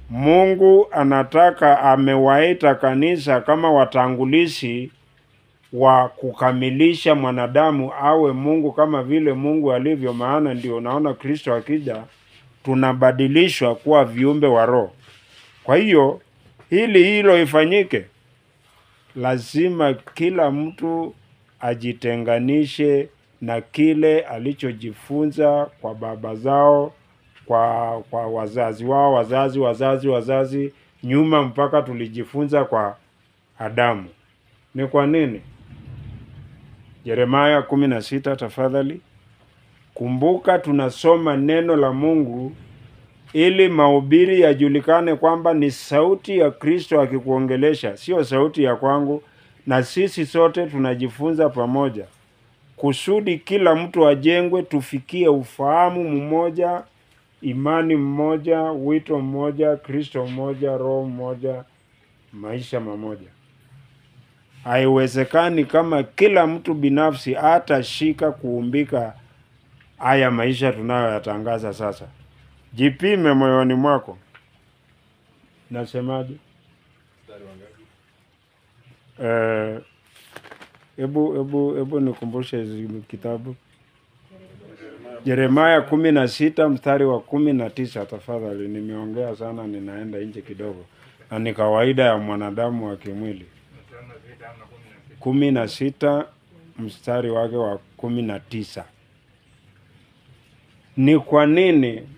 Mungu anataka, amewaita kanisa kama watangulizi wa kukamilisha mwanadamu awe Mungu kama vile Mungu alivyo. Maana ndio unaona Kristo akija tunabadilishwa kuwa viumbe wa roho. Kwa hiyo hilo ifanyike, lazima kila mtu ajitenganishe na kile alichojifunza kwa baba zao, kwa wazazi wao, wazazi nyuma, mpaka tulijifunza kwa Adamu. Ni kwa nini? Yeremia 16 tafadhali. Kumbuka tunasoma neno la Mungu ili mahubiri yajulikane kwamba ni sauti ya Kristo akikuongelesha, sio sauti ya kwangu, na sisi sote tunajifunza pamoja. Kusudi kila mtu ajengwe, tufikie ufahamu mmoja, imani mmoja, wito mmoja, Kristo mmoja, Roho mmoja, maisha mamoja. Haiwezekani kama kila mtu binafsi hatashika kuumbika haya maisha tunayoyatangaza sasa. Jipime moyoni mwako. Nasemaje? Ebu nikumbushe hizi kitabu. Yeremia 16 mstari wa 19 tafadhali. Nimeongea sana, ninaenda nje kidogo. Na ni kawaida ya mwanadamu wa kimwili. 16 mstari wake wa 19. Ni kwa nini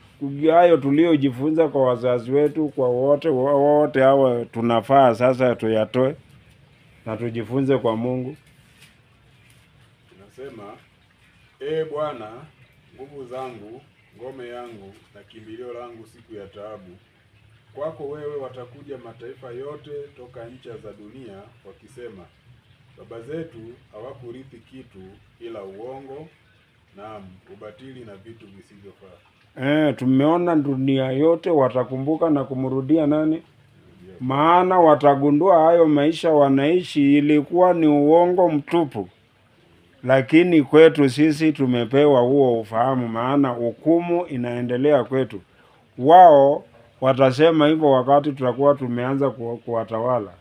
hayo tuliojifunza kwa wazazi wetu, kwa wote hawa tunafaa sasa tuyatoe na tujifunze kwa Mungu? Nasema, Bwana, nguvu zangu, ngome yangu na kimbilio langu siku ya taabu. Kwako wewe watakuja mataifa yote toka ncha za dunia wakisema, baba zetu hawakurithi kitu ila uongo, naam, ubatili na vitu visivyofaa. Tumeona dunia yote watakumbuka na kumrudia nani? Maana watagundua hayo maisha wanaishi ilikuwa ni uongo mtupu. Lakini kwetu sisi tumepewa huo ufahamu, maana hukumu inaendelea kwetu. Wao watasema hivyo wakati tutakuwa tumeanza kuwatawala.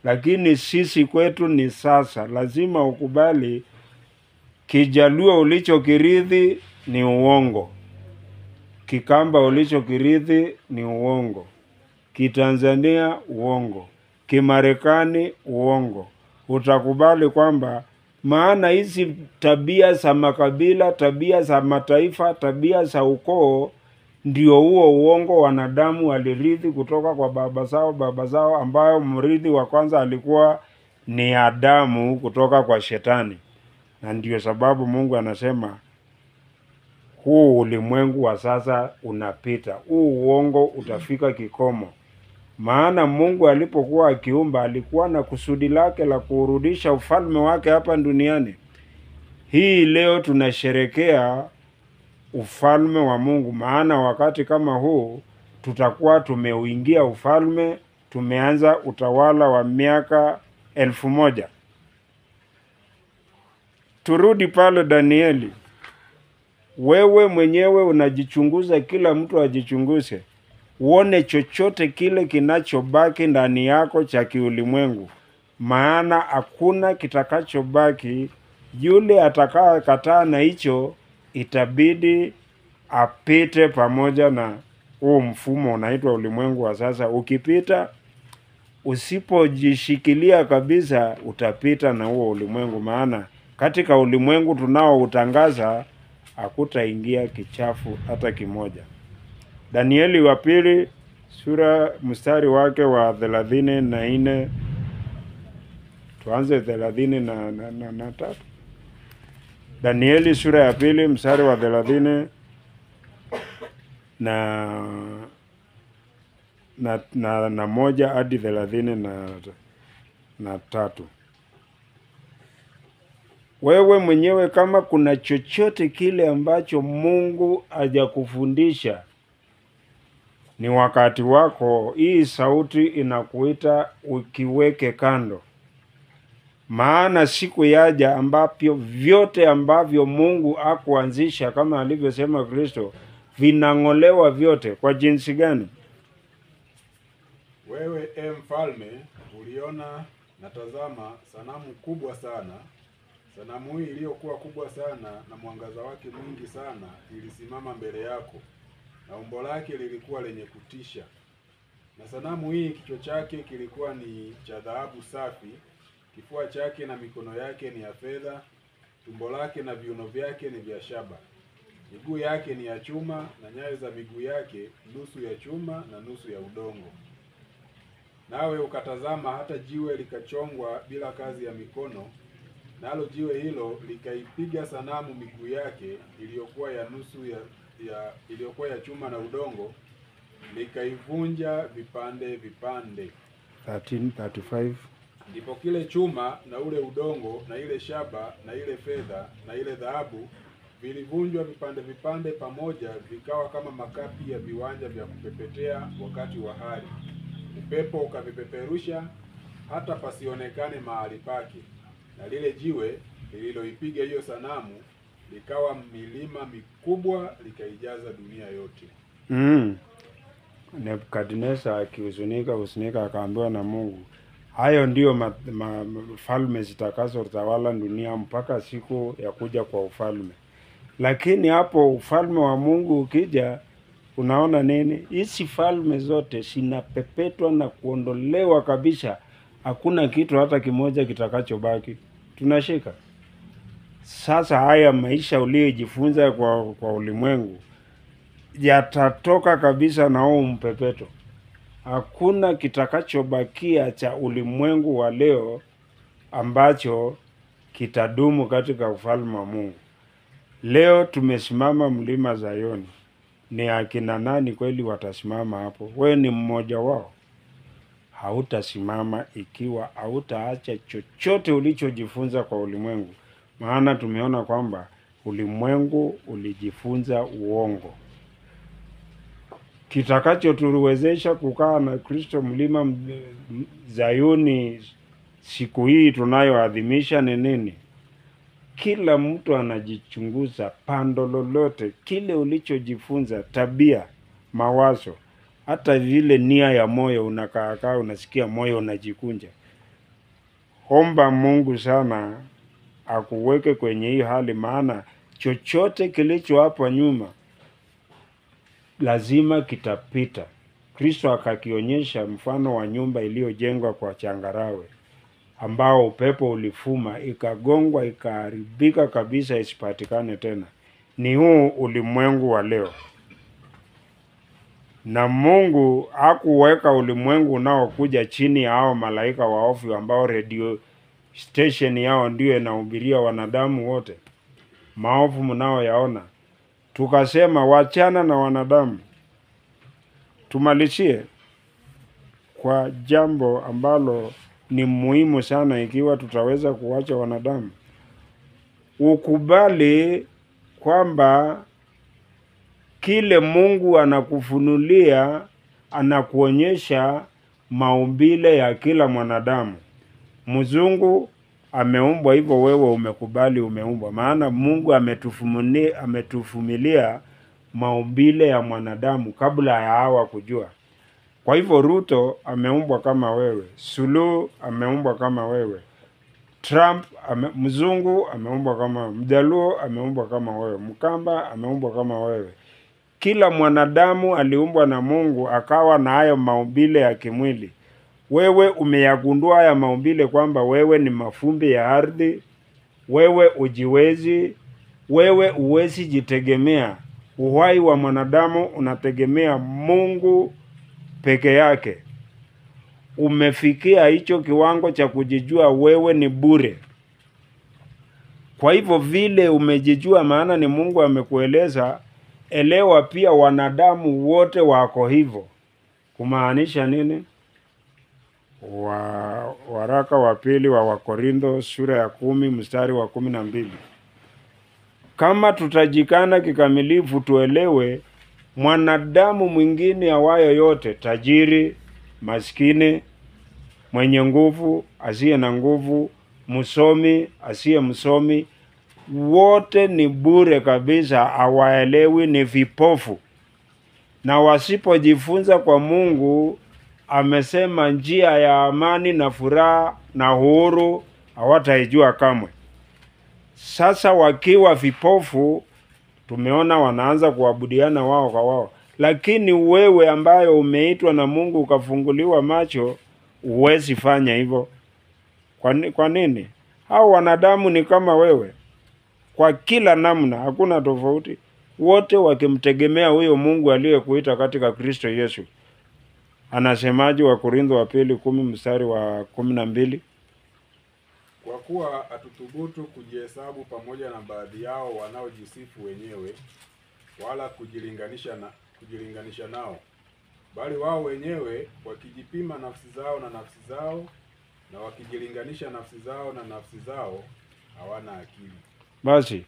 Lakini sisi kwetu ni sasa. Lazima ukubali Kijaluo ulichokirithi ni uongo. Kikamba ulichokirithi ni uongo. Kitanzania uongo. Kimarekani uongo. Utakubali kwamba maana hizi tabia za makabila, tabia za mataifa, tabia za ukoo ndio huo uongo wanadamu walirithi kutoka kwa baba zao ambayo mrithi wa kwanza alikuwa ni Adamu kutoka kwa Shetani. Na ndio sababu Mungu anasema huu ulimwengu wa sasa unapita. Huu uongo utafika kikomo. Maana Mungu alipokuwa akiumba alikuwa na kusudi lake la kurudisha ufalme wake hapa duniani. Hii leo tunasherekea ufalme wa Mungu, maana wakati kama huu tutakuwa tumeuingia ufalme, tumeanza utawala wa miaka 1000. Turudi pale Danieli. Wewe mwenyewe unajichunguza, kila mtu ajichunguze. Uone chochote kile kinachobaki ndani yako cha kiulimwengu. Maana hakuna kitakachobaki. Yule atakayekataa na hicho itabidi apite pamoja na huu mfumo unaitwa ulimwengu wa sasa. Ukipita, usipojishikilia kabisa, utapita na huo ulimwengu. Maana katika ulimwengu tunao utangaza hakutaingia kichafu hata kimoja. Danieli wa pili sura mstari wake wa 34. Tuanze 33. Danieli sura ya pili mstari wa 30 na moja hadi 33. Wewe mwenyewe kama kuna chochote kile ambacho Mungu hajakufundisha, ni wakati wako. Hii sauti inakuita ukiweke kando. Maana siku yaja ambapo vyote ambavyo Mungu hakuanzisha kama alivyosema Kristo vinang'olewa vyote. Kwa jinsi gani? Wewe mfalme, uliona na tazama sanamu kubwa sana. Sanamu hii iliyokuwa kubwa sana na mwangaza wake mwingi sana ilisimama mbele yako, na umbo lake lilikuwa lenye kutisha. Na sanamu hii kichwa chake kilikuwa ni cha dhahabu safi, kifua chake na mikono yake ni ya fedha, tumbo lake na viuno vyake ni vya shaba. Miguu yake ni ya chuma na nyayo za miguu yake nusu ya chuma na nusu ya udongo. Nawe ukatazama hata jiwe likachongwa bila kazi ya mikono, nalo jiwe hilo likaipiga sanamu miguu yake iliyokuwa ya nusu iliyokuwa ya chuma na udongo, likaivunja vipande vipande. 13:35. Ndipo kile chuma na ule udongo na ile shaba na ile fedha na ile dhahabu vilivunjwa vipande vipande pamoja, vikawa kama makapi ya viwanja vya kupepetea wakati wa hari. Upepo ukavipeperusha hata pasionekane mahali pake, na lile jiwe lililoipiga hiyo sanamu likawa milima mikubwa, likaijaza dunia yote. Nebukadneza akihuzunika akaambiwa na Mungu, hayo ndio falme zitakazotawala dunia mpaka siku ya kuja kwa ufalme. Lakini hapo ufalme wa Mungu ukija, unaona nini? Hizi falme zote zinapepetwa na kuondolewa kabisa. Hakuna kitu hata kimoja kitakachobaki. Tunashika. Sasa haya maisha uliyojifunza kwa ulimwengu yatatoka kabisa na huo mpepeto. Hakuna kitakachobakia cha ulimwengu wa leo ambacho kitadumu katika ufalme wa Mungu. Leo tumesimama mlima Zayoni. Ni akina nani kweli watasimama hapo? Wewe ni mmoja wao. Hautasimama ikiwa hautaacha chochote ulichojifunza kwa ulimwengu. Maana tumeona kwamba ulimwengu ulijifunza uongo. Kitakachotuwezesha kukaa na Kristo mlima Zayuni siku hii tunayoadhimisha ni nini? Kila mtu anajichunguza pando lolote, kile ulichojifunza, tabia, mawazo, hata vile nia ya moyo, unakaa unasikia moyo unajikunja. Omba Mungu sana akuweke kwenye hii hali, maana chochote kilicho hapa nyuma lazima kitapita. Kristo akakionyesha mfano wa nyumba iliyojengwa kwa changarawe, ambao upepo ulifuma, ikagongwa, ikaharibika kabisa, isipatikane tena. Ni huu ulimwengu wa leo. Na Mungu hakuweka ulimwengu unaokuja chini ya hao malaika waofu ambao radio station yao ndio inahubiria wanadamu wote maovu mnaoyaona. Tukasema wachana na wanadamu. Tumalizie kwa jambo ambalo ni muhimu sana ikiwa tutaweza kuwacha wanadamu. Ukubali kwamba kile Mungu anakufunulia, anakuonyesha maumbile ya kila mwanadamu. Mzungu ameumbwa hivyo, wewe umekubali umeumbwa. Maana Mungu ametufumilia maumbile ya mwanadamu kabla ya Hawa kujua. Kwa hivyo Ruto ameumbwa kama wewe, Suluhu ameumbwa kama wewe, Trump mzungu ameumbwa kama, Mjaluo ameumbwa kama wewe, Mkamba ameumbwa kama wewe. Kila mwanadamu aliumbwa na Mungu akawa na hayo maumbile ya kimwili. Wewe umeyagundua haya maumbile kwamba wewe ni mafumbi ya ardhi, wewe ujiwezi, wewe uwezi jitegemea. Uhai wa mwanadamu unategemea Mungu peke yake. Umefikia hicho kiwango cha kujijua wewe ni bure. Kwa hivyo vile umejijua, maana ni Mungu amekueleza, elewa pia wanadamu wote wako hivyo. Kumaanisha nini? Waraka wa pili wa Wakorintho sura ya 10 mstari wa 12. Kama tutajikana kikamilifu, tuelewe mwanadamu mwingine awayo yote, tajiri, maskini, mwenye nguvu, asiye na nguvu, msomi, asiye msomi, wote ni bure kabisa, hawaelewi, ni vipofu. Na wasipojifunza kwa Mungu, amesema njia ya amani na furaha na uhuru hawataijua kamwe. Sasa wakiwa vipofu, tumeona wanaanza kuabudiana wao kwa wao. Lakini wewe ambayo umeitwa na Mungu ukafunguliwa macho, huwezi fanya hivyo. Kwa nini? Hao wanadamu ni kama wewe. Kwa kila namna, hakuna tofauti. Wote wakimtegemea huyo Mungu aliyekuita katika Kristo Yesu. Anasemaje Wakorintho wa pili 10 mstari wa 12? Kwa kuwa hatuthubutu kujihesabu pamoja na baadhi yao wanaojisifu wenyewe, wala kujilinganisha nao, bali wao wenyewe wakijipima nafsi zao na wakijilinganisha nafsi zao na nafsi zao, hawana akili. Basi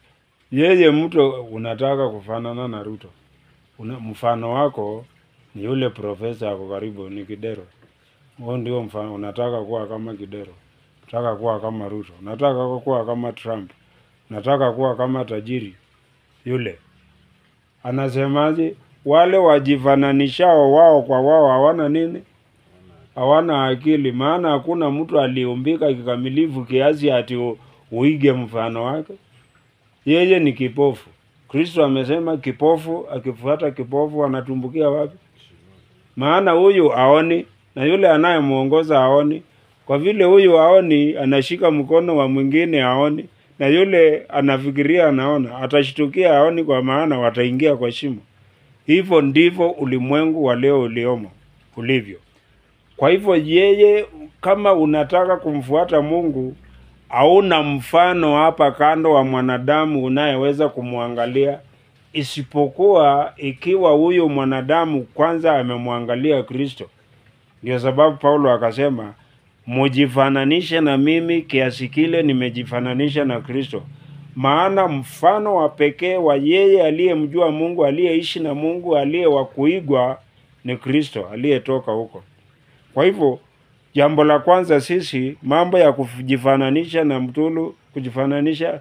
yeye mtu unataka kufanana na Ruto, mfano wako ni yule profesa ako karibu, ni Kidero. Huo ndio mfano. Unataka kuwa kama Kidero, unataka kuwa kama Ruto, unataka kuwa kama Trump, unataka kuwa kama tajiri yule. Anasemaje? Wale wajifananishao wao kwa wao hawana nini? Hawana akili. Maana hakuna mtu aliumbika kikamilifu kiasi ati uige mfano wake. Yeye ni kipofu. Kristo amesema kipofu akifuata kipofu anatumbukia wapi? Maana huyu haoni na yule anayemuongoza haoni. Kwa vile huyu haoni, anashika mkono wa mwingine haoni, na yule anafikiria anaona, atashtukia haoni, kwa maana wataingia kwa shimo. Hivyo ndivyo ulimwengu wa leo ulivyo. Kwa hivyo yeye, kama unataka kumfuata Mungu, hauna mfano hapa kando wa mwanadamu unayeweza kumwangalia, isipokuwa ikiwa huyo mwanadamu kwanza amemwangalia Kristo. Ndio sababu Paulo akasema, mujifananishe na mimi kiasi kile nimejifananisha na Kristo. Maana mfano wa pekee wa yeye aliyemjua Mungu, aliyeishi na Mungu, aliye wa kuigwa ni Kristo aliyetoka huko. Kwa hivyo jambo la kwanza, sisi mambo ya kujifananisha na mtulu, kujifananisha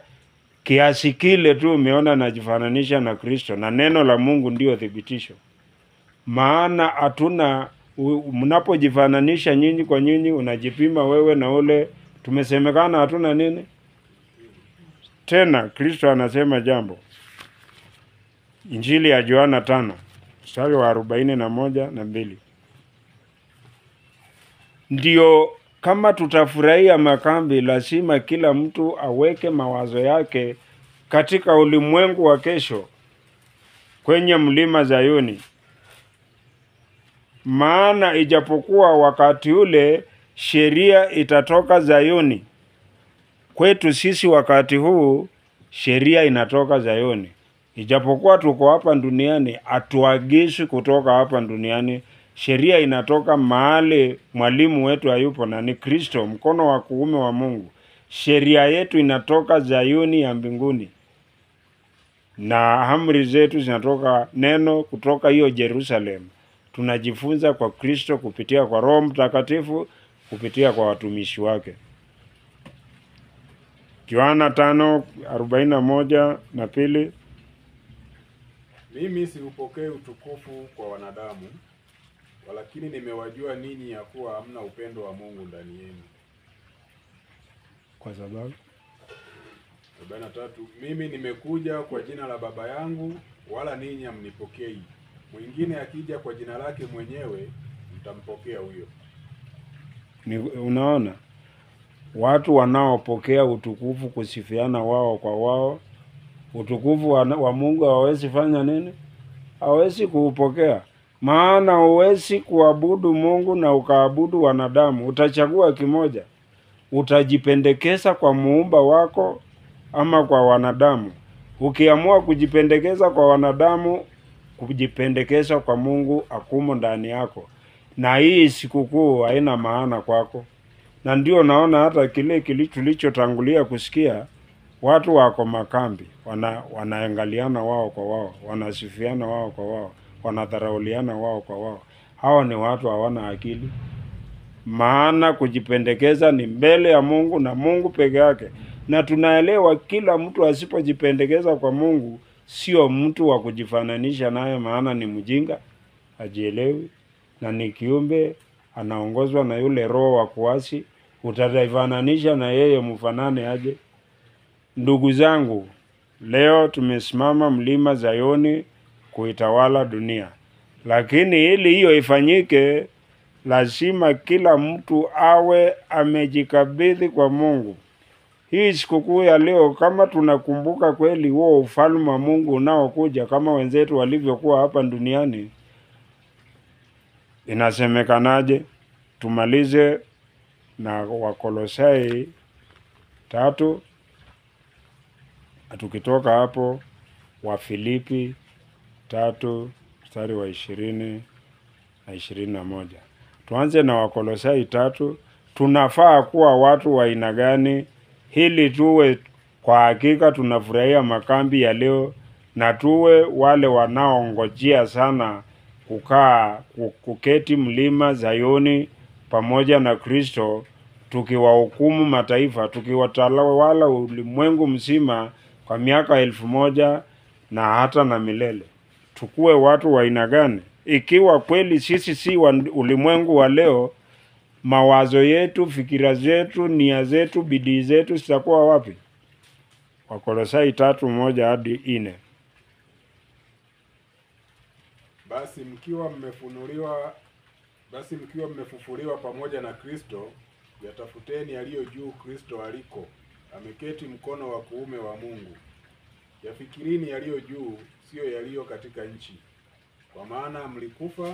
kiasi kile tu umeona najifananisha na Kristo, na neno la Mungu ndio thibitisho. Maana hatuna, mnapojifananisha nyinyi kwa nyinyi, unajipima wewe na ule, tumesemekana hatuna nini? Tena Kristo anasema jambo. Injili ya Yohana 5 mstari wa 41 na 2. Ndio kama tutafurahia makambi, lazima kila mtu aweke mawazo yake katika ulimwengu wa kesho kwenye mlima Zayuni. Maana ijapokuwa wakati ule sheria itatoka Zayuni, kwetu sisi wakati huu sheria inatoka Zayuni. Ijapokuwa tuko hapa duniani, hatuagishwi kutoka hapa duniani. Sheria inatoka mahali mwalimu wetu hayupo, na ni Kristo, mkono wa kuume wa Mungu. Sheria yetu inatoka Zayuni ya mbinguni, na amri zetu zinatoka, neno kutoka hiyo Jerusalem. Tunajifunza kwa Kristo kupitia kwa Roho Mtakatifu, kupitia kwa watumishi wake. Yohana 5:41 na 2. Mimi siupokee utukufu kwa wanadamu, walakini nimewajua ninyi ya kuwa hamna upendo wa Mungu ndani yenu. Kwa sababu 43, mimi nimekuja kwa jina la Baba yangu, wala ninyi hamnipokei. Mwingine akija kwa jina lake mwenyewe, mtampokea huyo. Unaona, watu wanaopokea utukufu kusifiana wao kwa wao, utukufu wa Mungu hawezi fanya nini? Hawezi kuupokea. Maana huwezi kuabudu Mungu na ukaabudu wanadamu. Utachagua kimoja. Utajipendekeza kwa muumba wako ama kwa wanadamu. Ukiamua kujipendekeza kwa wanadamu, kujipendekeza kwa Mungu akumo ndani yako. Na hii sikukuu haina maana kwako. Na ndio naona hata kile tulichotangulia kusikia, watu wako makambi, wanaangaliana wao kwa wao, wanasifiana wao kwa wao, wanadharauliana wao kwa wao. Hao ni watu hawana akili. Maana kujipendekeza ni mbele ya Mungu na Mungu peke yake. Na tunaelewa kila mtu asipojipendekeza kwa Mungu sio mtu wa kujifananisha naye, maana ni mjinga, hajielewi, na ni kiumbe anaongozwa na yule roho wa kuasi. Utajifananisha na yeye mfanane aje? Ndugu zangu, leo tumesimama mlima Zayuni kuitawala dunia. Lakini ili hiyo ifanyike, lazima kila mtu awe amejikabidhi kwa Mungu. Hii sikukuu ya leo, kama tunakumbuka kweli huo ufalme wa Mungu unaokuja kama wenzetu walivyokuwa hapa duniani, inasemekanaje? Tumalize na Wakolosai 3. Tukitoka hapo Wafilipi 3 mstari wa 20 na 21. Tuanze na Wakolosai 3. Tunafaa kuwa watu wa aina gani ili tuwe kwa hakika tunafurahia makambi ya leo, na tuwe wale wanaongojea sana kuketi mlima Zayuni pamoja na Kristo, tukiwahukumu mataifa, tukiwatawala ulimwengu mzima kwa miaka 1000 na hata na milele. Tukue watu wa aina gani? Ikiwa kweli sisi si ulimwengu wa leo, mawazo yetu, fikira zetu, nia zetu, bidii zetu zitakuwa wapi? Wakolosai 3:1 hadi 4. Basi mkiwa mmefufuliwa pamoja na Kristo, yatafuteni yaliyo juu Kristo aliko ameketi mkono wa kuume wa Mungu. Yafikirini yaliyo juu, siyo yaliyo katika nchi. Kwa maana mlikufa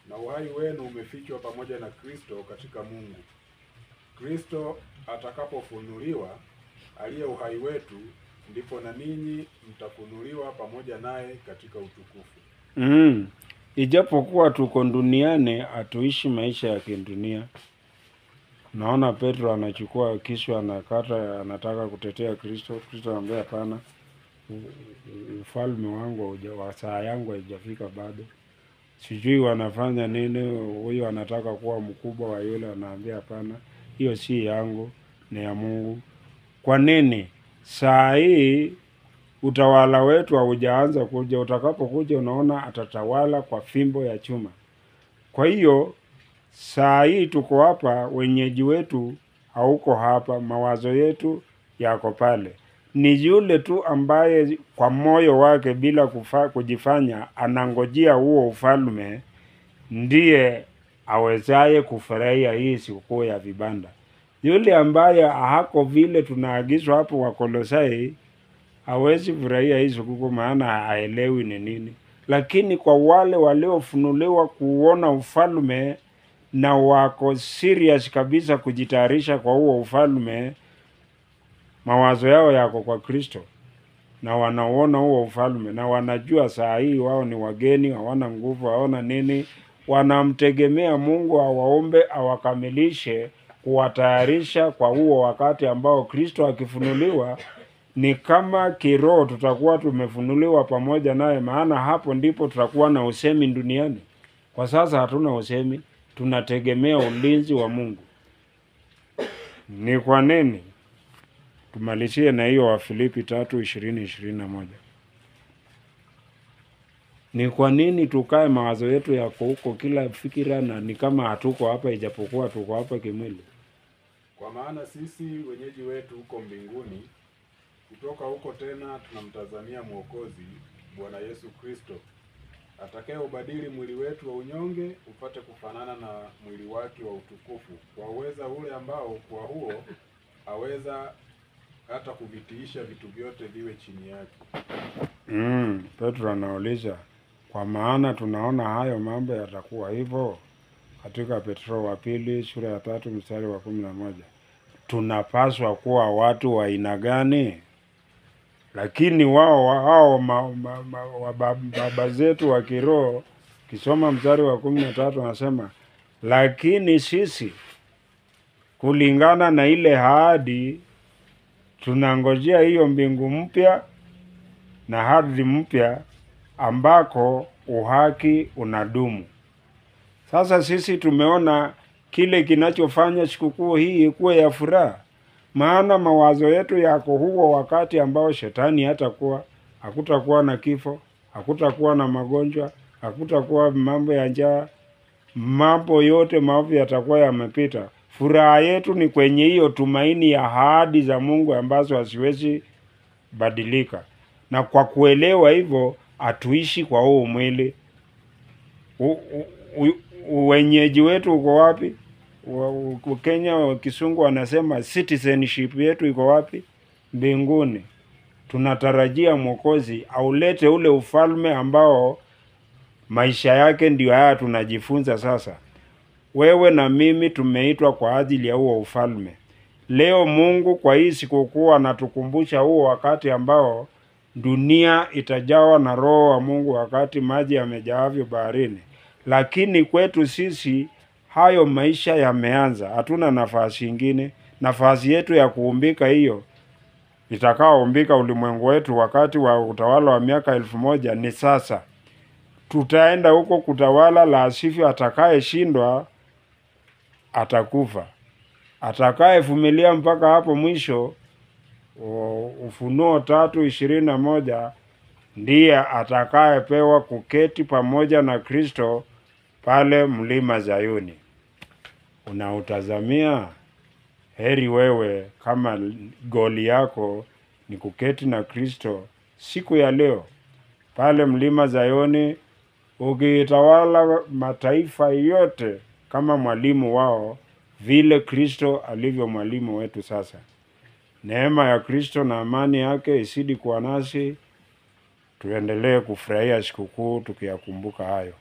na uhai wenu umefichwa pamoja na Kristo katika Mungu. Kristo atakapofunuliwa, aliye uhai wetu, ndipo na ninyi mtafunuliwa pamoja naye katika utukufu. Ijapokuwa tuko duniani, hatuishi maisha ya kidunia. Naona Petro anachukua kisu, anakata, anataka kutetea Kristo. Kristo anambia hapana, ufalme wangu wa saa yangu haijafika bado. Sijui wanafanya nini, huyu anataka kuwa mkubwa wa yule, anaambia hapana, hiyo si yangu, ni ya Mungu. Kwa nini? Saa hii utawala wetu haujaanza kuja. Utakapokuja unaona atatawala kwa fimbo ya chuma. Kwa hiyo saa hii tuko hapa, wenyeji wetu hauko hapa, mawazo yetu yako pale. Ni yule tu ambaye kwa moyo wake bila kujifanya anangojea huo ufalme, ndiye awezaye kufurahia hii sikukuu ya vibanda. Yule ambaye hako vile tunaagizwa hapo Wakolosai, hawezi furahia hii sikukuu, maana haelewi ni nini. Lakini kwa wale waliofunuliwa kuona ufalme na wako serious kabisa kujitayarisha kwa huo ufalme, mawazo yao yako kwa Kristo, na wanaona huo ufalme, na wanajua saa hii wao ni wageni, hawana nguvu, hawana nini. Wanamtegemea Mungu awaombe awakamilishe, kuwatayarisha kwa huo wakati ambao Kristo akifunuliwa, ni kama kiroho tutakuwa tumefunuliwa pamoja naye, maana hapo ndipo tutakuwa na usemi duniani. Kwa sasa hatuna usemi, tunategemea ulinzi wa Mungu. Ni kwa nini? Tumalizie na hiyo Wafilipi 3:20-21. Ni kwa nini tukae mawazo yetu yako huko kila fikira, na ni kama hatuko hapa, ijapokuwa tuko hapa kimwili? Kwa maana sisi wenyeji wetu huko mbinguni, kutoka huko tena tunamtazamia Mwokozi, Bwana Yesu Kristo, atakayeubadili mwili wetu wa unyonge upate kufanana na mwili wake wa utukufu, kwa uweza ule ambao kwa huo aweza hata kuvitiisha vitu vyote viwe chini yake. Petro anauliza, kwa maana tunaona hayo mambo yatakuwa hivyo. Katika Petro wa pili sura ya 3 mstari wa 11. Tunapaswa kuwa watu wa aina gani? Lakini wao baba zetu wa kiroho, kisoma mstari wa 13 anasema, lakini sisi kulingana na ile ahadi tunangojea hiyo mbingu mpya na ardhi mpya ambako uhaki unadumu. Sasa sisi tumeona kile kinachofanya sikukuu hii ikuwe ya furaha, maana mawazo yetu yako huo wakati ambao shetani hakutakuwa na kifo, hakutakuwa na magonjwa, hakutakuwa mambo ya njaa, mambo yote maovu yatakuwa yamepita. Furaha yetu ni kwenye hiyo tumaini ya ahadi za Mungu ambazo haziwezi badilika. Na kwa kuelewa hivyo, hatuishi kwa huo mwili. Wenyeji wetu uko wapi? Kenya Kisungu wanasema citizenship yetu iko wapi? Mbinguni. Tunatarajia Mwokozi aulete ule ufalme ambao maisha yake ndio haya tunajifunza sasa. Wewe na mimi tumeitwa kwa ajili ya huo ufalme. Leo Mungu kwa hii sikukuu anatukumbusha huo wakati ambao dunia itajawa na roho wa Mungu, wakati maji yamejaavyo baharini. Lakini kwetu sisi hayo maisha yameanza, hatuna nafasi ingine. Nafasi yetu ya kuumbika hiyo itakaoumbika ulimwengu wetu wakati wa utawala wa miaka 1000 ni sasa. Tutaenda huko kutawala, la sivyo atakayeshindwa atakufa. Atakayevumilia mpaka hapo mwisho, Ufunuo 3:21, ndiye atakayepewa kuketi pamoja na Kristo pale mlima Zayuni. Unautazamia? Heri wewe kama goli yako ni kuketi na Kristo siku ya leo pale mlima Zayuni, ukitawala mataifa yote kama mwalimu wao, vile Kristo alivyo mwalimu wetu sasa. Neema ya Kristo na amani yake isidi kuwa nasi. Tuendelee kufurahia sikukuu tukiyakumbuka hayo.